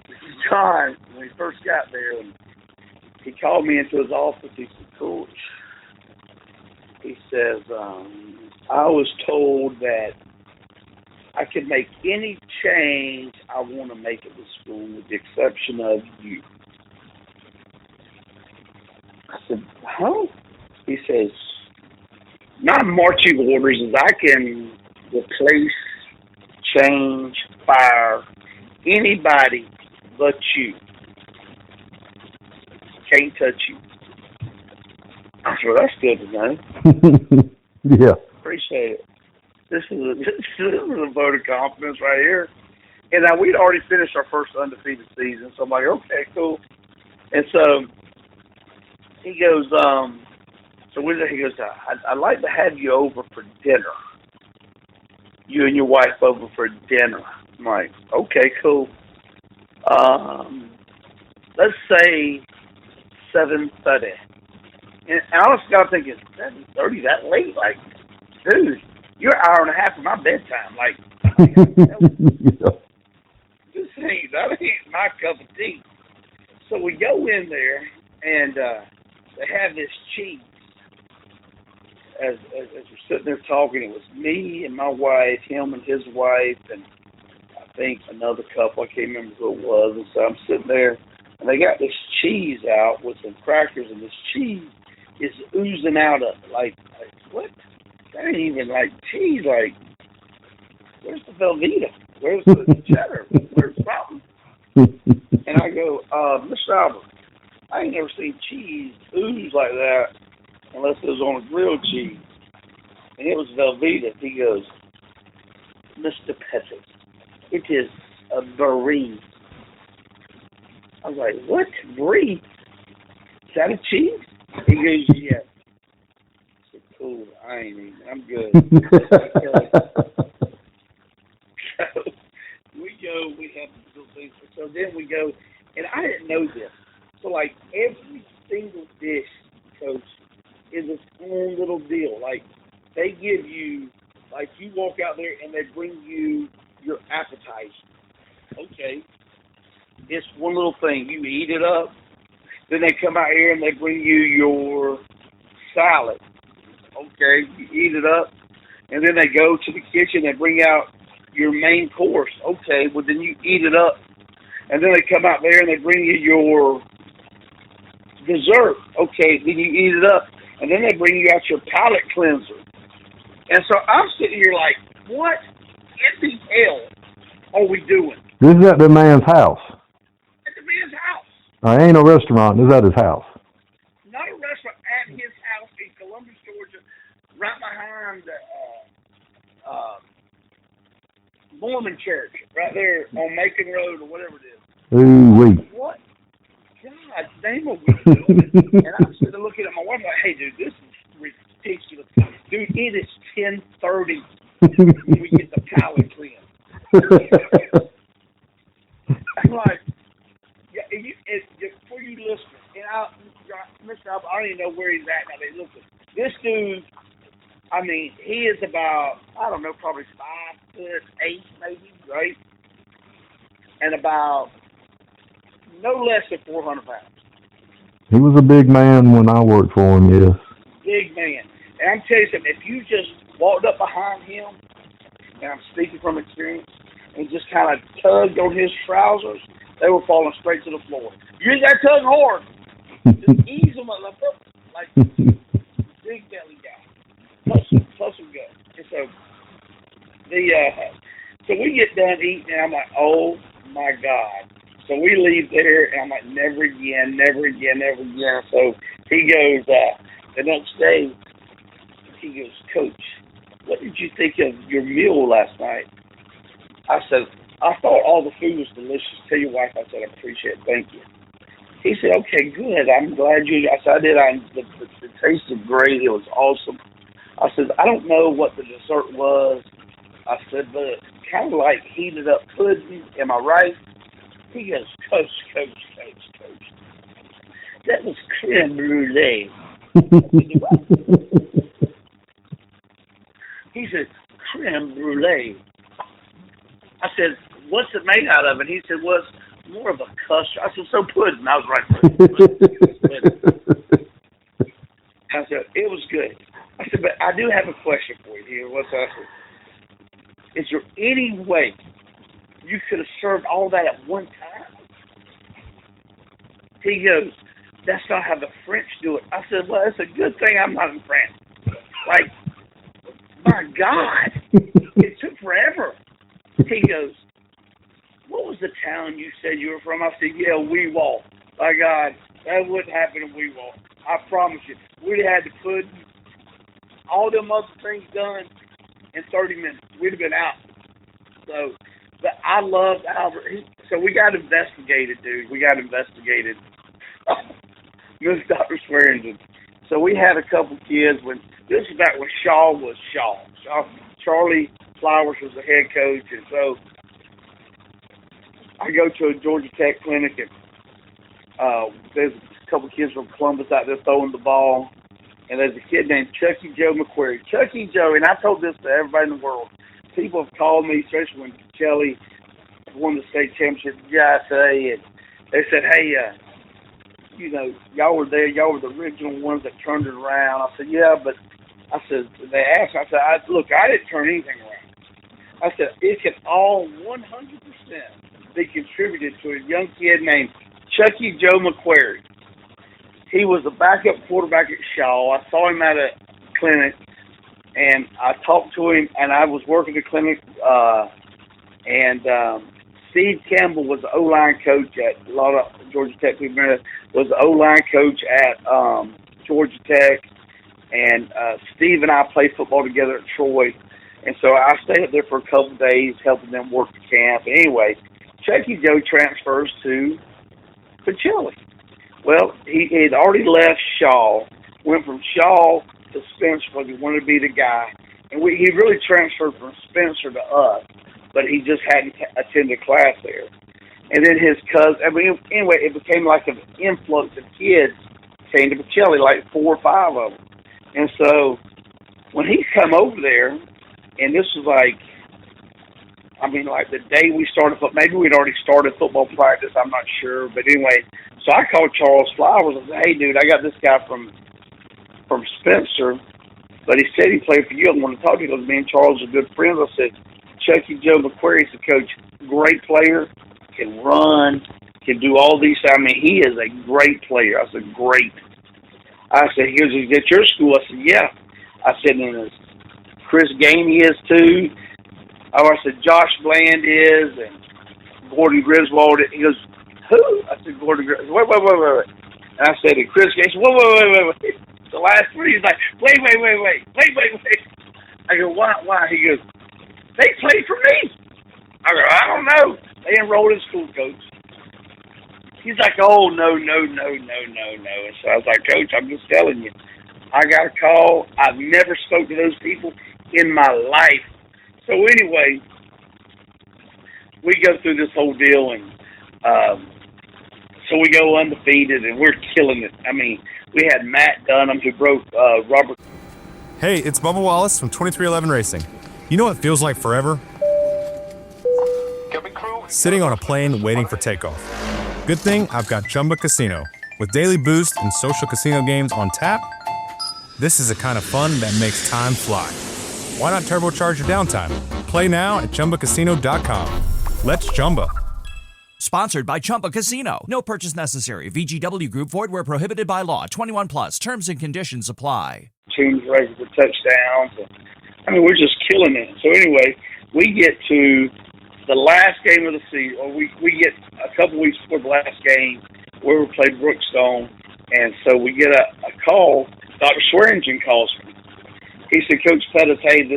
John, when he first got there, he called me into his office. He said, "Coach," he says, "I was told that I can make any change I want to make at the school with the exception of you." I said, "Huh?" He says, "My marching orders is I can replace, change, fire anybody but you. Can't touch you." I said, "Well, that's good to know." Yeah. Appreciate it. This is a vote of confidence right here. And now we'd already finished our first undefeated season, so I'm like, okay, cool. And so he goes, he goes, I'd like to have you over for dinner. You and your wife over for dinner. I'm like, okay, cool. Let's say 7:30. And honestly, I'm thinking, 7:30, that late? Like, dude, you're an hour and a half from my bedtime. Like, that ain't my cup of tea. So we go in there, and they have this cheese. As we're sitting there talking, it was me and my wife, him and his wife, and I think another couple. I can't remember who it was. And so I'm sitting there, and they got this cheese out with some crackers, and this cheese is oozing out of like what? That ain't even like cheese. Like, where's the Velveeta? Where's the cheddar? Where's something? And I go, Mr. Albert, I ain't never seen cheese ooze like that unless it was on a grilled cheese. And it was Velveeta. He goes, Mr. Pettis, it is a brie. I was like, what? Brie? Is that a cheese? He goes, yes. I said, cool, I ain't eating. I'm good. So we go, we have little things. So then we go, and I didn't know this. So like every single dish, Coach, is its own little deal. Like they give you, like you walk out there and they bring you your appetizer. Okay. It's one little thing. You eat it up. Then they come out here and they bring you your salad. Okay, you eat it up, and then they go to the kitchen and bring out your main course. Okay, well, then you eat it up, and then they come out there and they bring you your dessert. Okay, then you eat it up, and then they bring you out your palate cleanser. And so I'm sitting here like, what in the hell are we doing? This is at the man's house. At the man's house. Ain't no restaurant. This is at his house. Not a restaurant, at his house in Columbus, Georgia, right behind the Mormon church, right there on Macon Road or whatever it is. Ooh-wee. What? God damn, are we doing? And I'm sitting there looking at my wife like, hey, dude, this is ridiculous. Dude, it is 10:30 when we get the palate cleaned. I'm like, yeah, for you listeners, and Mr. Albert, I don't even know where he's at now. Listen, this dude, I mean, he is about, I don't know, probably 5'8" maybe, right? And about no less than 400 pounds. He was a big man when I worked for him, yes. Big man. And I'm telling you something, if you just walked up behind him, and I'm speaking from experience, and just kind of tugged on his trousers, they were falling straight to the floor. You ain't got to tug hard. Just ease them up like big belly guy. Plus some gut. And so so we get done eating, and I'm like, oh my God. So we leave there, and I'm like, never again, never again, never again. So he goes, the next day, he goes, Coach, what did you think of your meal last night? I said, I thought all the food was delicious. Tell your wife, I said, I appreciate it. Thank you. He said, okay, good. I'm glad you, I said, I did. The taste was great. It was awesome. I said, I don't know what the dessert was. I said, but kind of like heated up pudding. Am I right? He goes, Coach. That was creme brulee. He said, creme brulee. I said, what's it made out of? And he said, well, it's more of a custard. I said, so pudding. I was right. I said, it was good. I said, but I do have a question for you here. What's that? Is there any way you could have served all that at one time? He goes, that's not how the French do it. I said, well, it's a good thing I'm not in France. Like, my God, it took forever. He goes, what was the town you said you were from? I said, yeah, Weewalt. My God, that wouldn't happen in Weewalt. I promise you. We'd have had to put all them other things done in 30 minutes. We'd have been out. So, but I loved Albert. So we got investigated, dude. We got investigated. This Dr. Swearingen. So we had a couple kids this is back when Shaw was Shaw. Charlie Flowers was the head coach, and so I go to a Georgia Tech clinic, and there's a couple kids from Columbus out there throwing the ball, and there's a kid named Chucky Joe McQuarrie. Chucky Joe, and I told this to everybody in the world. People have called me, especially when Pacelli won the state championship at GISA, and they said, hey, y'all were there. Y'all were the original ones that turned it around. I said, yeah, but I said, they asked, I said, look, I didn't turn anything around. I said, it can all 100% be contributed to a young kid named Chucky Joe McQuarrie. He was a backup quarterback at Shaw. I saw him at a clinic, and I talked to him, and I was working the clinic, and Steve Campbell was the O-line coach at a lot of Georgia Tech people, was the O-line coach at Georgia Tech, and Steve and I played football together at Troy, and so I stayed up there for a couple of days helping them work the camp. Anyway, Chucky Joe transfers to Pacelli. Well, he had already left Shaw, went from Shaw to Spencer because he wanted to be the guy, and he really transferred from Spencer to us, but he just hadn't attended class there. And then his cousin, anyway, it became like an influx of kids came to Pacelli, like 4 or 5 of them. And so when he come over there, and this was like the day we started, maybe we'd already started football practice, I'm not sure. But anyway, so I called Charles Flowers and said, hey, dude, I got this guy from from Spencer, but he said he played for you. I want to talk to you because me and Charles are good friends. I said, Chucky Joe McQuarrie, the coach, great player, can run, can do all these. I mean, he is a great player. I said, great. I said, he's at your school. I said, yeah. I said, and Chris Gainey is too. I said, Josh Bland is, and Gordon Griswold. He goes, who? I said, Gordon Griswold. Wait. And I said, and Chris Gainey said, wait. The last three, he's like, wait. I go, why? He goes, they played for me. I go, I don't know. They enrolled in school, Coach. He's like, oh, no. And so I was like, Coach, I'm just telling you. I got a call. I've never spoke to those people in my life. So anyway, we go through this whole deal, and so we go undefeated, and we're killing it. I mean, we had Matt Dunham who broke Robert. Hey, it's Bubba Wallace from 2311 Racing. You know what feels like forever? Sitting on a plane waiting for takeoff. Good thing I've got Chumba Casino. With daily boost and social casino games on tap, this is the kind of fun that makes time fly. Why not turbocharge your downtime? Play now at ChumbaCasino.com. Let's Chumba. Sponsored by Chumba Casino. No purchase necessary. VGW Group. Void where prohibited by law. 21 plus. Terms and conditions apply. Teams ready for touchdowns. I mean, we're just killing it. So anyway, we get to the last game of the season, or we get a couple weeks before the last game where we played Brookstone, and so we get a call. Dr. Swearingen calls me. He said, Coach Pettis, hey,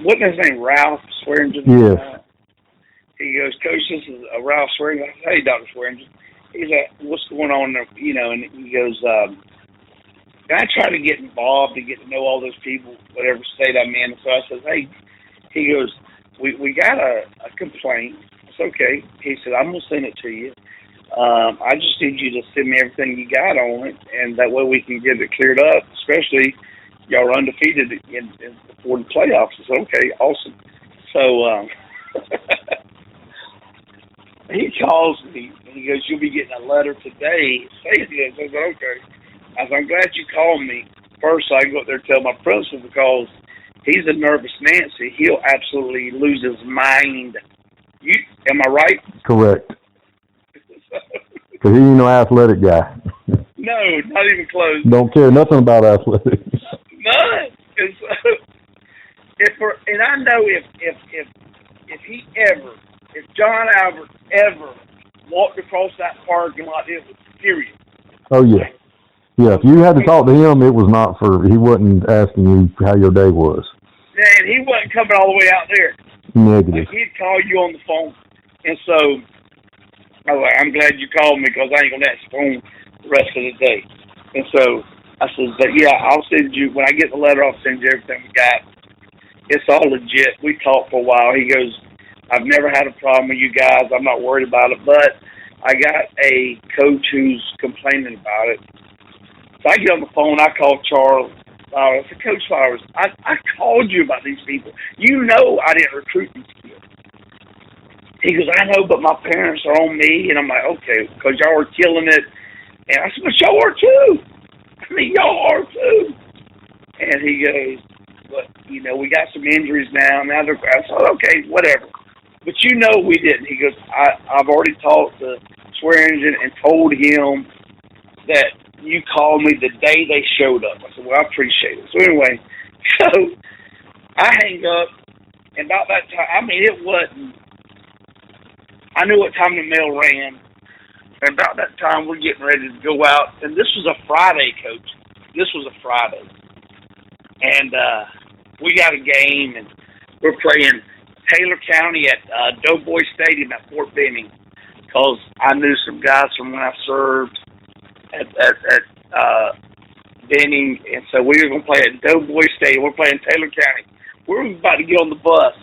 wasn't his name Ralph Swearingen? Yes. He goes, Coach, this is Ralph Swearingen. I said, hey, Dr. Swearingen. He's like, what's going on there? You know, and he goes, and I try to get involved and get to know all those people, whatever state I'm in. So I said, hey, he goes, we got a complaint. It's okay. He said, I'm going to send it to you. I just need you to send me everything you got on it, and that way we can get it cleared up, especially y'all are undefeated before the playoffs. I said, okay, awesome. So he calls me, and he goes, you'll be getting a letter today. I said, okay. I said, I'm glad you called me. First, I can go up there and tell my principal because he's a nervous Nancy. He'll absolutely lose his mind. Am I right? Correct. Because he ain't no athletic guy. No, not even close. Don't care nothing about athletics. None. And so, and I know if John Albert ever walked across that parking lot, it was period. Oh yeah, yeah. If you had to talk to him, it was not for. He wasn't asking you how your day was. And he wasn't coming all the way out there. Negative. He'd call you on the phone, and so. I'm glad you called me because I ain't going to answer the phone the rest of the day. And so I said, yeah, I'll send you, when I get the letter, I'll send you everything we got. It's all legit. We talked for a while. He goes, I've never had a problem with you guys. I'm not worried about it. But I got a coach who's complaining about it. So I get on the phone. I call Charles. I said, Coach Flowers, I called you about these people. You know I didn't recruit these kids. He goes, I know, but my parents are on me. And I'm like, okay, because y'all are killing it. And I said, but y'all are too. I mean, y'all are too. And he goes, but, you know, we got some injuries now. I said, okay, whatever. But you know we didn't. He goes, I've already talked to Swearingen and told him that you called me the day they showed up. I said, well, I appreciate it. So anyway, so I hang up. And about that time, I mean, it wasn't. I knew what time the mail ran, and about that time we're getting ready to go out. And this was a Friday, Coach. This was a Friday, and we got a game, and we're playing Taylor County at Doughboy Stadium at Fort Benning, because I knew some guys from when I served at Benning, and so we were going to play at Doughboy Stadium. We're playing Taylor County. We're about to get on the bus,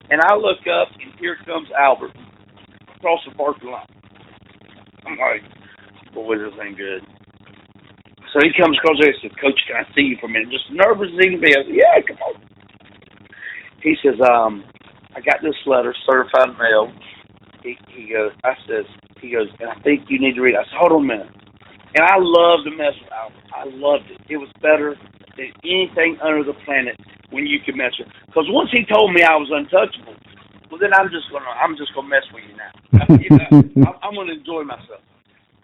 and I look up, and here comes Albert. Across the parking lot. I'm like, boy, this ain't good. So he comes across there and says, Coach, can I see you for a minute? Just nervous as he can be. I said, yeah, come on. He says, I got this letter, certified mail. He goes, and I think you need to read it. I said, hold on a minute. And I loved to mess with Albert. I loved it. It was better than anything under the planet when you could mess with. Because once he told me I was untouchable, well, then I'm just gonna mess with you now. I'm gonna enjoy myself.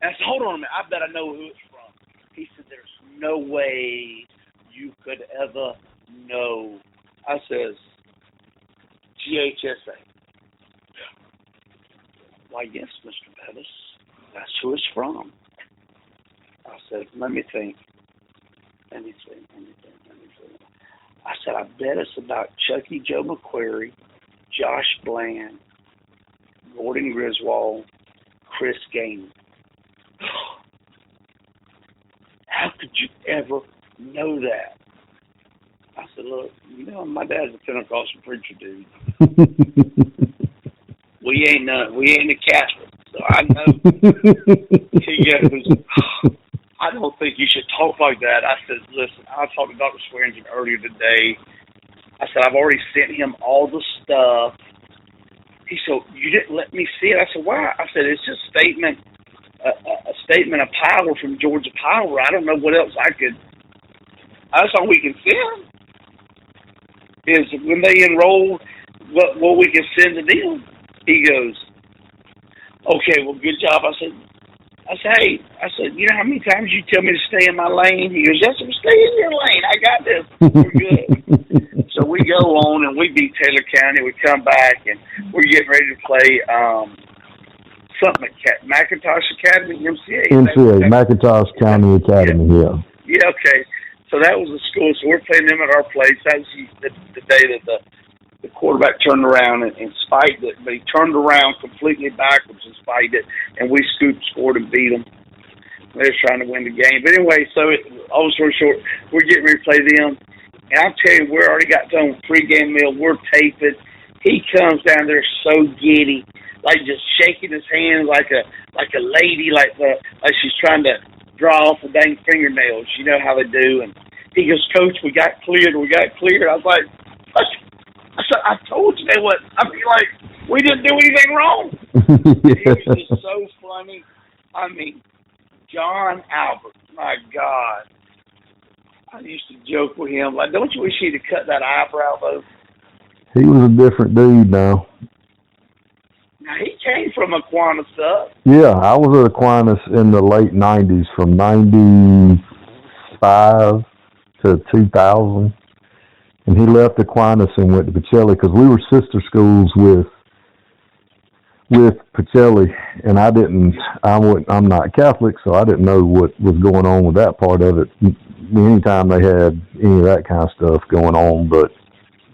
And I said, hold on a minute. I bet I know who it's from. He said, there's no way you could ever know. I says, GHSA. Why, yes, Mr. Pettis. That's who it's from. I said, let me think. I said, I bet it's about Chucky Joe McQuarrie, Josh Bland, Gordon Griswold, Chris Gaines. How could you ever know that? I said, look, my dad's a Pentecostal preacher, dude. we ain't a Catholic, so I know. He goes, I don't think you should talk like that. I said, listen, I talked to Dr. Swearingen earlier today. I said, I've already sent him all the stuff. He said, you didn't let me see it. I said, why? I said, it's just a statement of power from Georgia Power. I don't know what else I could. That's all we can send. Is when they enroll, what we can send to them. He goes, okay, well, good job. I said, hey, you know how many times you tell me to stay in my lane? He goes, yes, I'm staying in your lane. I got this. We're good. So we go on and we beat Taylor County. We come back and we're getting ready to play something at McIntosh Academy, MCA, McIntosh County Academy, yeah. Yeah, okay. So that was the school. So we're playing them at our place. That was the day that the quarterback turned around and spiked it, but he turned around completely backwards and spiked it, and we scored and beat them. They were trying to win the game. But anyway, so long story short, we're getting ready to play them. And I'll tell you, we already got done with pregame meal. We're taping. He comes down there so giddy, like just shaking his hands like a lady, like she's trying to draw off the dang fingernails. You know how they do. And he goes, Coach, we got cleared. I was like, I told you they would. I mean, like, we didn't do anything wrong. Yeah. It was just so funny. I mean, John Albert, my God. I used to joke with him, like, don't you wish he'd have cut that eyebrow, though? He was a different dude now. Now, he came from Aquinas up. Yeah, I was at Aquinas in the late 90s, from 95 to 2000. And he left Aquinas and went to Pacelli because we were sister schools with Pacelli, and I'm not Catholic, so I didn't know what was going on with that part of it. Anytime they had any of that kind of stuff going on, but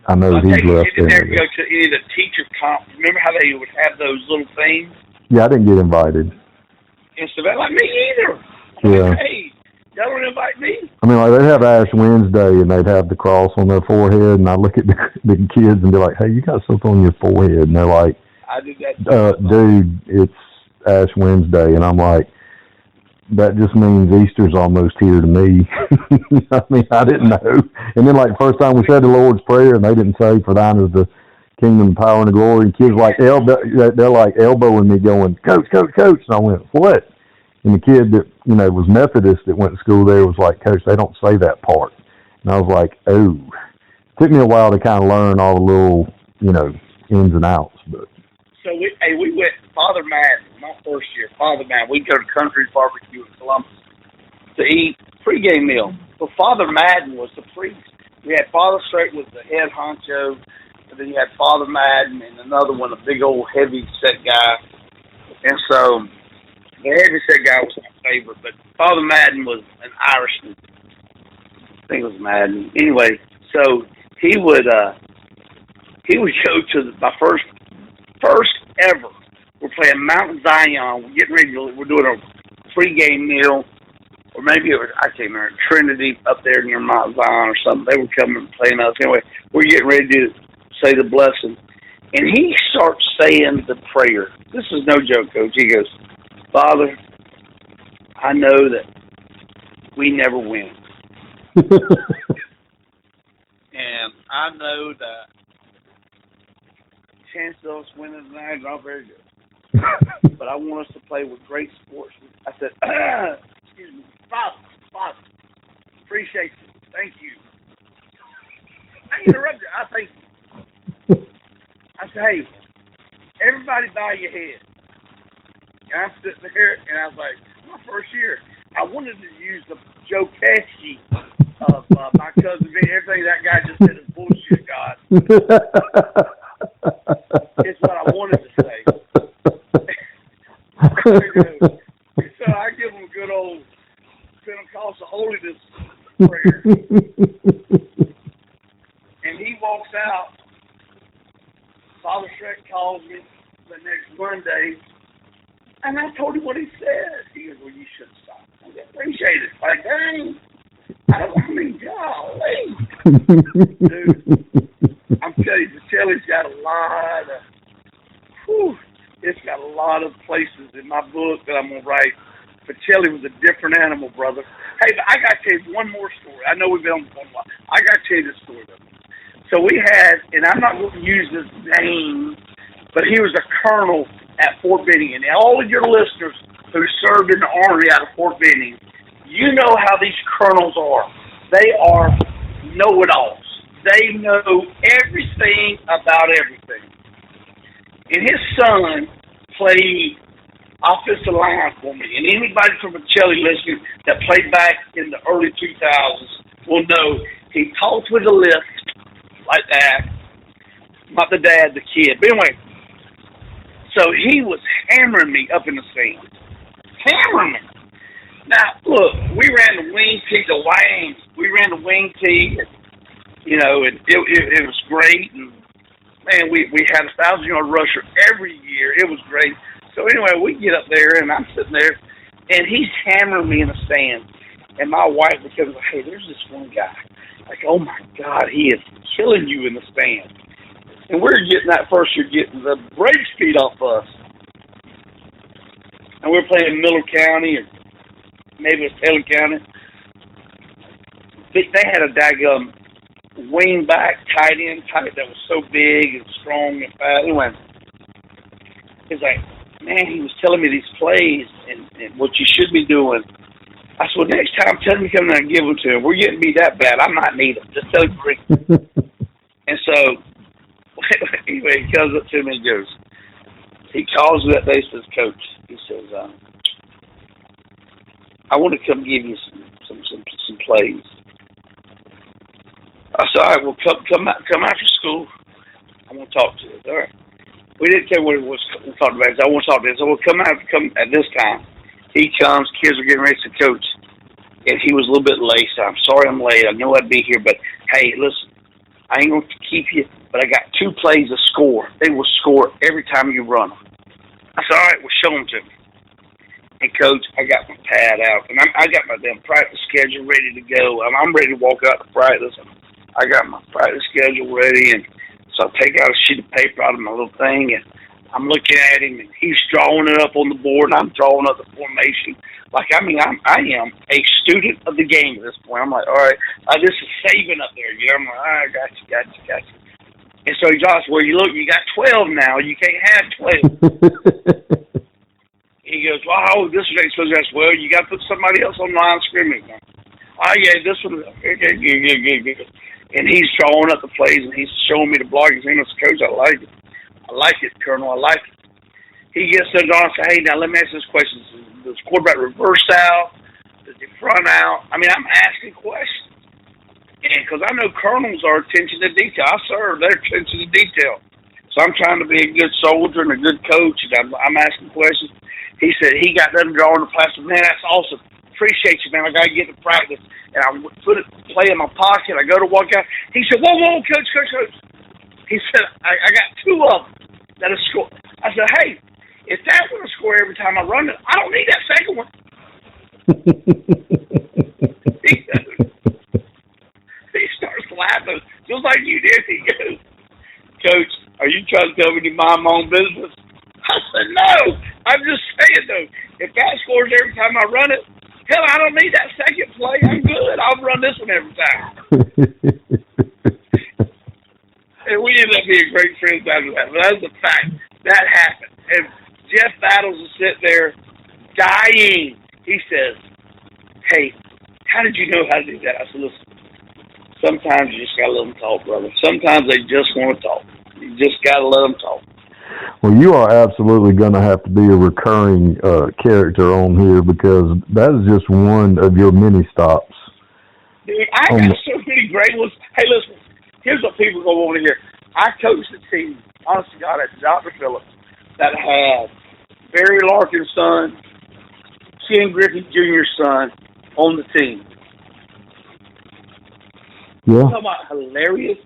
I know he left. You didn't ever go to any of the teacher comp. Remember how they would have those little things? Yeah, I didn't get invited. And so that, like me either. Yeah. Like, hey, y'all don't invite me. I mean, like, they'd have Ash Wednesday, and they'd have the cross on their forehead, and I look at the kids and be like, hey, you got something on your forehead. And they're like, I did that. Dude, it's Ash Wednesday. And I'm like, that just means Easter's almost here to me. I mean, I didn't know. And then, like, first time we said the Lord's Prayer, and they didn't say, for thine is the kingdom, power, and the glory. And kids like they're like elbowing me, going, Coach, Coach, Coach. And I went, what? And the kid that, was Methodist that went to school there was like, Coach, they don't say that part. And I was like, oh. It took me a while to kind of learn all the little, ins and outs. But so we went, Father Madden, my first year, Father Madden, we'd go to Country's Barbecue in Columbus to eat pregame meal. But Father Madden was the priest. We had Father Straight was the head honcho, and then you had Father Madden and another one, a big old heavy set guy. And so the heavy set guy was my favorite, but Father Madden was an Irishman. I think it was Madden. Anyway, so he would go to my first ever. We're playing Mount Zion. We're doing a pregame meal, or maybe it was, I can't remember, Trinity up there near Mount Zion or something. They were coming and playing us. Anyway, we're getting ready to say the blessing. And he starts saying the prayer. This is no joke, Coach. He goes, Father, I know that we never win. And I know that chances of us winning tonight are not very good. But I want us to play with great sports. I said, excuse me, Father. Appreciate you. Thank you. I interrupted. I think. I said, hey, everybody bow your head. And I'm sitting there, and I was like, my first year, I wanted to use the Joe Pesci of my cousin Vinny. Everything that guy just said is bullshit, God. It's what I wanted to say. So I give him a good old Pentecostal holiness prayer. And he walks out. Father Shrek calls me the next Monday, and I told him what he said. He goes, well, you should stop. I appreciate it. Like, dang. Golly. Dude, I'm telling you, Pacelli's got a lot of, it's got a lot of places in my book that I'm going to write. Pacelli was a different animal, brother. Hey, I got to tell you one more story. I know we've been on the phone a while. I got to tell you this story, though. So we had, and I'm not going to use his name, but he was a colonel at Fort Benning. And all of your listeners who served in the Army out of Fort Benning, you know how these colonels are. They are know-it-alls. They know everything about everything. And his son played offensive line for me. And anybody from Pacelli listening that played back in the early 2000s will know he talked with a lisp like that. Not the dad, the kid. But anyway, so he was hammering me up in the stands. Hammering me. Now, look, we ran the wing tee, the wings. We ran the wing tee, and, you know, and it was great. And, man, we had a 1,000-yard rusher every year. It was great. So, anyway, we get up there, and I'm sitting there, and he's hammering me in the stands. And my wife becomes like, hey, there's this one guy. Like, oh, my God, he is killing you in the stands. And we're getting that first year, getting the brakes beat off us. And we're playing Miller County, or maybe it's Taylor County. They had a daggum wing back tight end type that was so big and strong and fast. Anyway, it's like, man, he was telling me these plays and what you should be doing. I said, well, next time, tell him to come down and give them to him. We're getting beat that bad. I might need them. Just tell him to bring them. And so, anyway, he comes up to me and goes, he calls me that day and says, Coach, he says, I want to come give you some plays. I said, all right, well, come after school. I want to talk to you. All right. We didn't care what it was we talked about. I want to talk to you. So we'll come at this time. He comes, kids are getting ready to coach. And he was a little bit late, so I'm sorry I'm late. I know I'd be here, but hey, listen, I ain't going to keep you, but I got 2 plays to score. They will score every time you run them. I said, all right, well, show them to me. And, Coach, I got my pad out, and I got my damn practice schedule ready to go. I'm ready to walk out to practice. I got my practice schedule ready, and so I take out a sheet of paper out of my little thing, and I'm looking at him, and he's drawing it up on the board, and I'm drawing up the formation. Like, I am a student of the game at this point. I'm like, all right, this is saving up there. You know, I'm like, all right, got you. And so he draws, well, you look, you got 12 now. You can't have 12. He goes, well, this is supposed to be, well, you got to put somebody else on line of scrimmage. Oh, yeah, this one. And he's drawing up the plays, and he's showing me the block. He's saying, Coach, I like it. I like it, Colonel. I like it. He gets there and says, hey, now let me ask this question. Does quarterback reverse out? Does he front out? I mean, I'm asking questions. And because I know colonels are attention to detail. I serve their attention to detail. So I'm trying to be a good soldier and a good coach, and I'm asking questions. He said he got done drawing the play. I said, man, that's awesome. Appreciate you, man. I got to get to practice. And I put it, play in my pocket. I go to walk out. He said, whoa, Coach. He said, I got 2 of them that'll score. I said, hey, if that's going to score every time I run it, I don't need that second one. He starts laughing, just like you did. He goes, Coach, are you trying to tell me to mind my own business? I said, no. I'm just saying, though, if that scores every time I run it, hell, I don't need that second play. I'm good. I'll run this one every time. And we ended up being great friends after that. But that's the fact. That happened. And Jeff Battles is sitting there dying. He says, hey, how did you know how to do that? I said, listen, sometimes you just got to let them talk, brother. Sometimes they just want to talk. You just got to let them talk. Well, you are absolutely going to have to be a recurring character on here, because that is just one of your mini stops. Dude, I got so many great ones. Hey, listen, here's what people are going to want to hear. I coached a team, honest to God, at Dr. Phillips, that had Barry Larkin's son, Ken Griffey Jr.'s son on the team. Yeah. Talk about hilarious.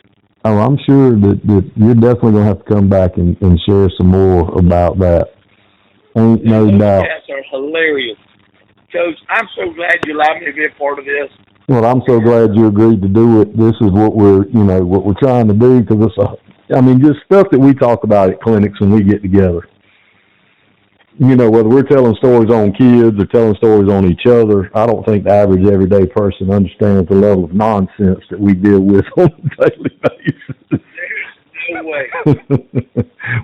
Oh, I'm sure that you're definitely going to have to come back and share some more about that. Ain't no doubt. Those cats are hilarious. Coach, I'm so glad you allowed me to be a part of this. Well, I'm so glad you agreed to do it. This is what we're trying to do, because it's just stuff that we talk about at clinics when we get together. Whether we're telling stories on kids or telling stories on each other, I don't think the average everyday person understands the level of nonsense that we deal with on a daily basis. No way.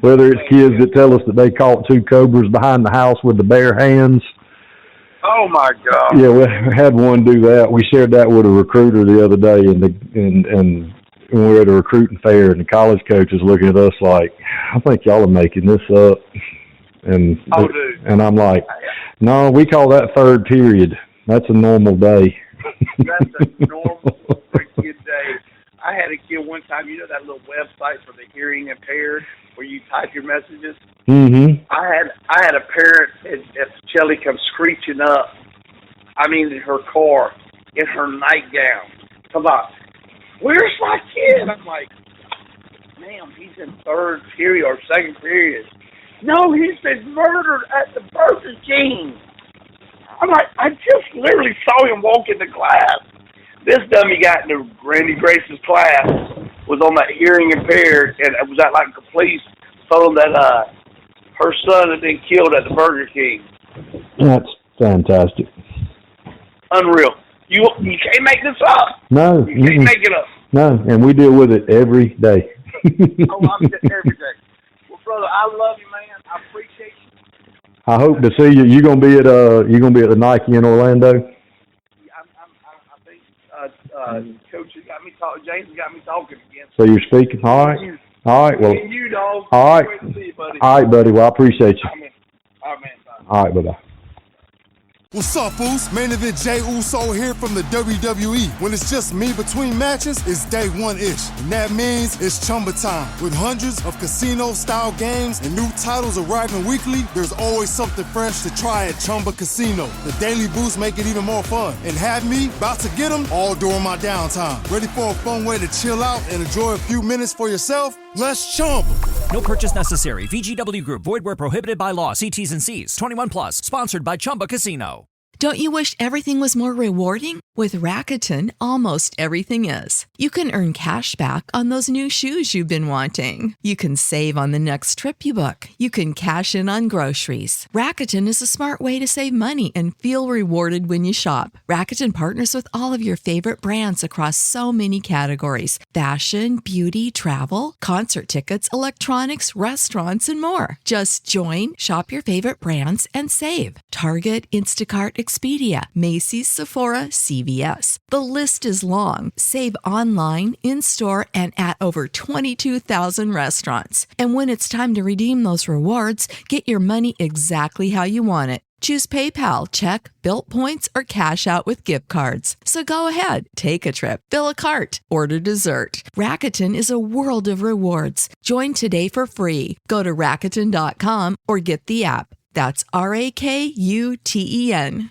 Whether it's kids that tell us that they caught 2 cobras behind the house with the bare hands. Oh my God! Yeah, we had one do that. We shared that with a recruiter the other day, and we were at a recruiting fair, and the college coach is looking at us like, "I think y'all are making this up." And I'm like, "No, we call that third period. That's a normal day." That's a normal freaking day. I had a kid one time. You know that little website for the hearing impaired where you type your messages? Mm-hmm. I had a parent at Pacelli come screeching up. In her car, in her nightgown. Come on, where's my kid? I'm like, ma'am, he's in third period or second period. No, he's been murdered at the Burger King. I'm like, I just literally saw him walk in the class. This dummy got into Randy Grace's class, was on that hearing impaired, and it was at like the police told him that her son had been killed at the Burger King. That's fantastic. Unreal. You can't make this up. No. You can't make it up. No, and we deal with it every day. I'm every day. Well, brother, I love you, man. I appreciate you. I hope to see you. You gonna be at the Nike in Orlando? I think Coach has got me talking. James has got me talking again. So you're speaking. All right. All right. Well. And you, dog. All right. Great to see you, buddy. All right, buddy. Well, I appreciate you. All right, man. Bye. All right. Bye-bye. What's up, Foos? Main Event Jay Uso here from the WWE. When it's just me between matches, it's day one-ish. And that means it's Chumba time. With hundreds of casino-style games and new titles arriving weekly, there's always something fresh to try at Chumba Casino. The daily boosts make it even more fun. And have me about to get them all during my downtime. Ready for a fun way to chill out and enjoy a few minutes for yourself? Let's Chumba. No purchase necessary. VGW Group. Void where prohibited by law. See T's and C's. 21 plus. Sponsored by Chumba Casino. Don't you wish everything was more rewarding? With Rakuten, almost everything is. You can earn cash back on those new shoes you've been wanting. You can save on the next trip you book. You can cash in on groceries. Rakuten is a smart way to save money and feel rewarded when you shop. Rakuten partners with all of your favorite brands across so many categories: fashion, beauty, travel, concert tickets, electronics, restaurants, and more. Just join, shop your favorite brands, and save. Target, Instacart, Expedia, Macy's, Sephora, CVS. The list is long. Save online, in-store, and at over 22,000 restaurants. And when it's time to redeem those rewards, get your money exactly how you want it. Choose PayPal, check, Bilt points, or cash out with gift cards. So go ahead, take a trip, fill a cart, order dessert. Rakuten is a world of rewards. Join today for free. Go to Rakuten.com or get the app. That's Rakuten.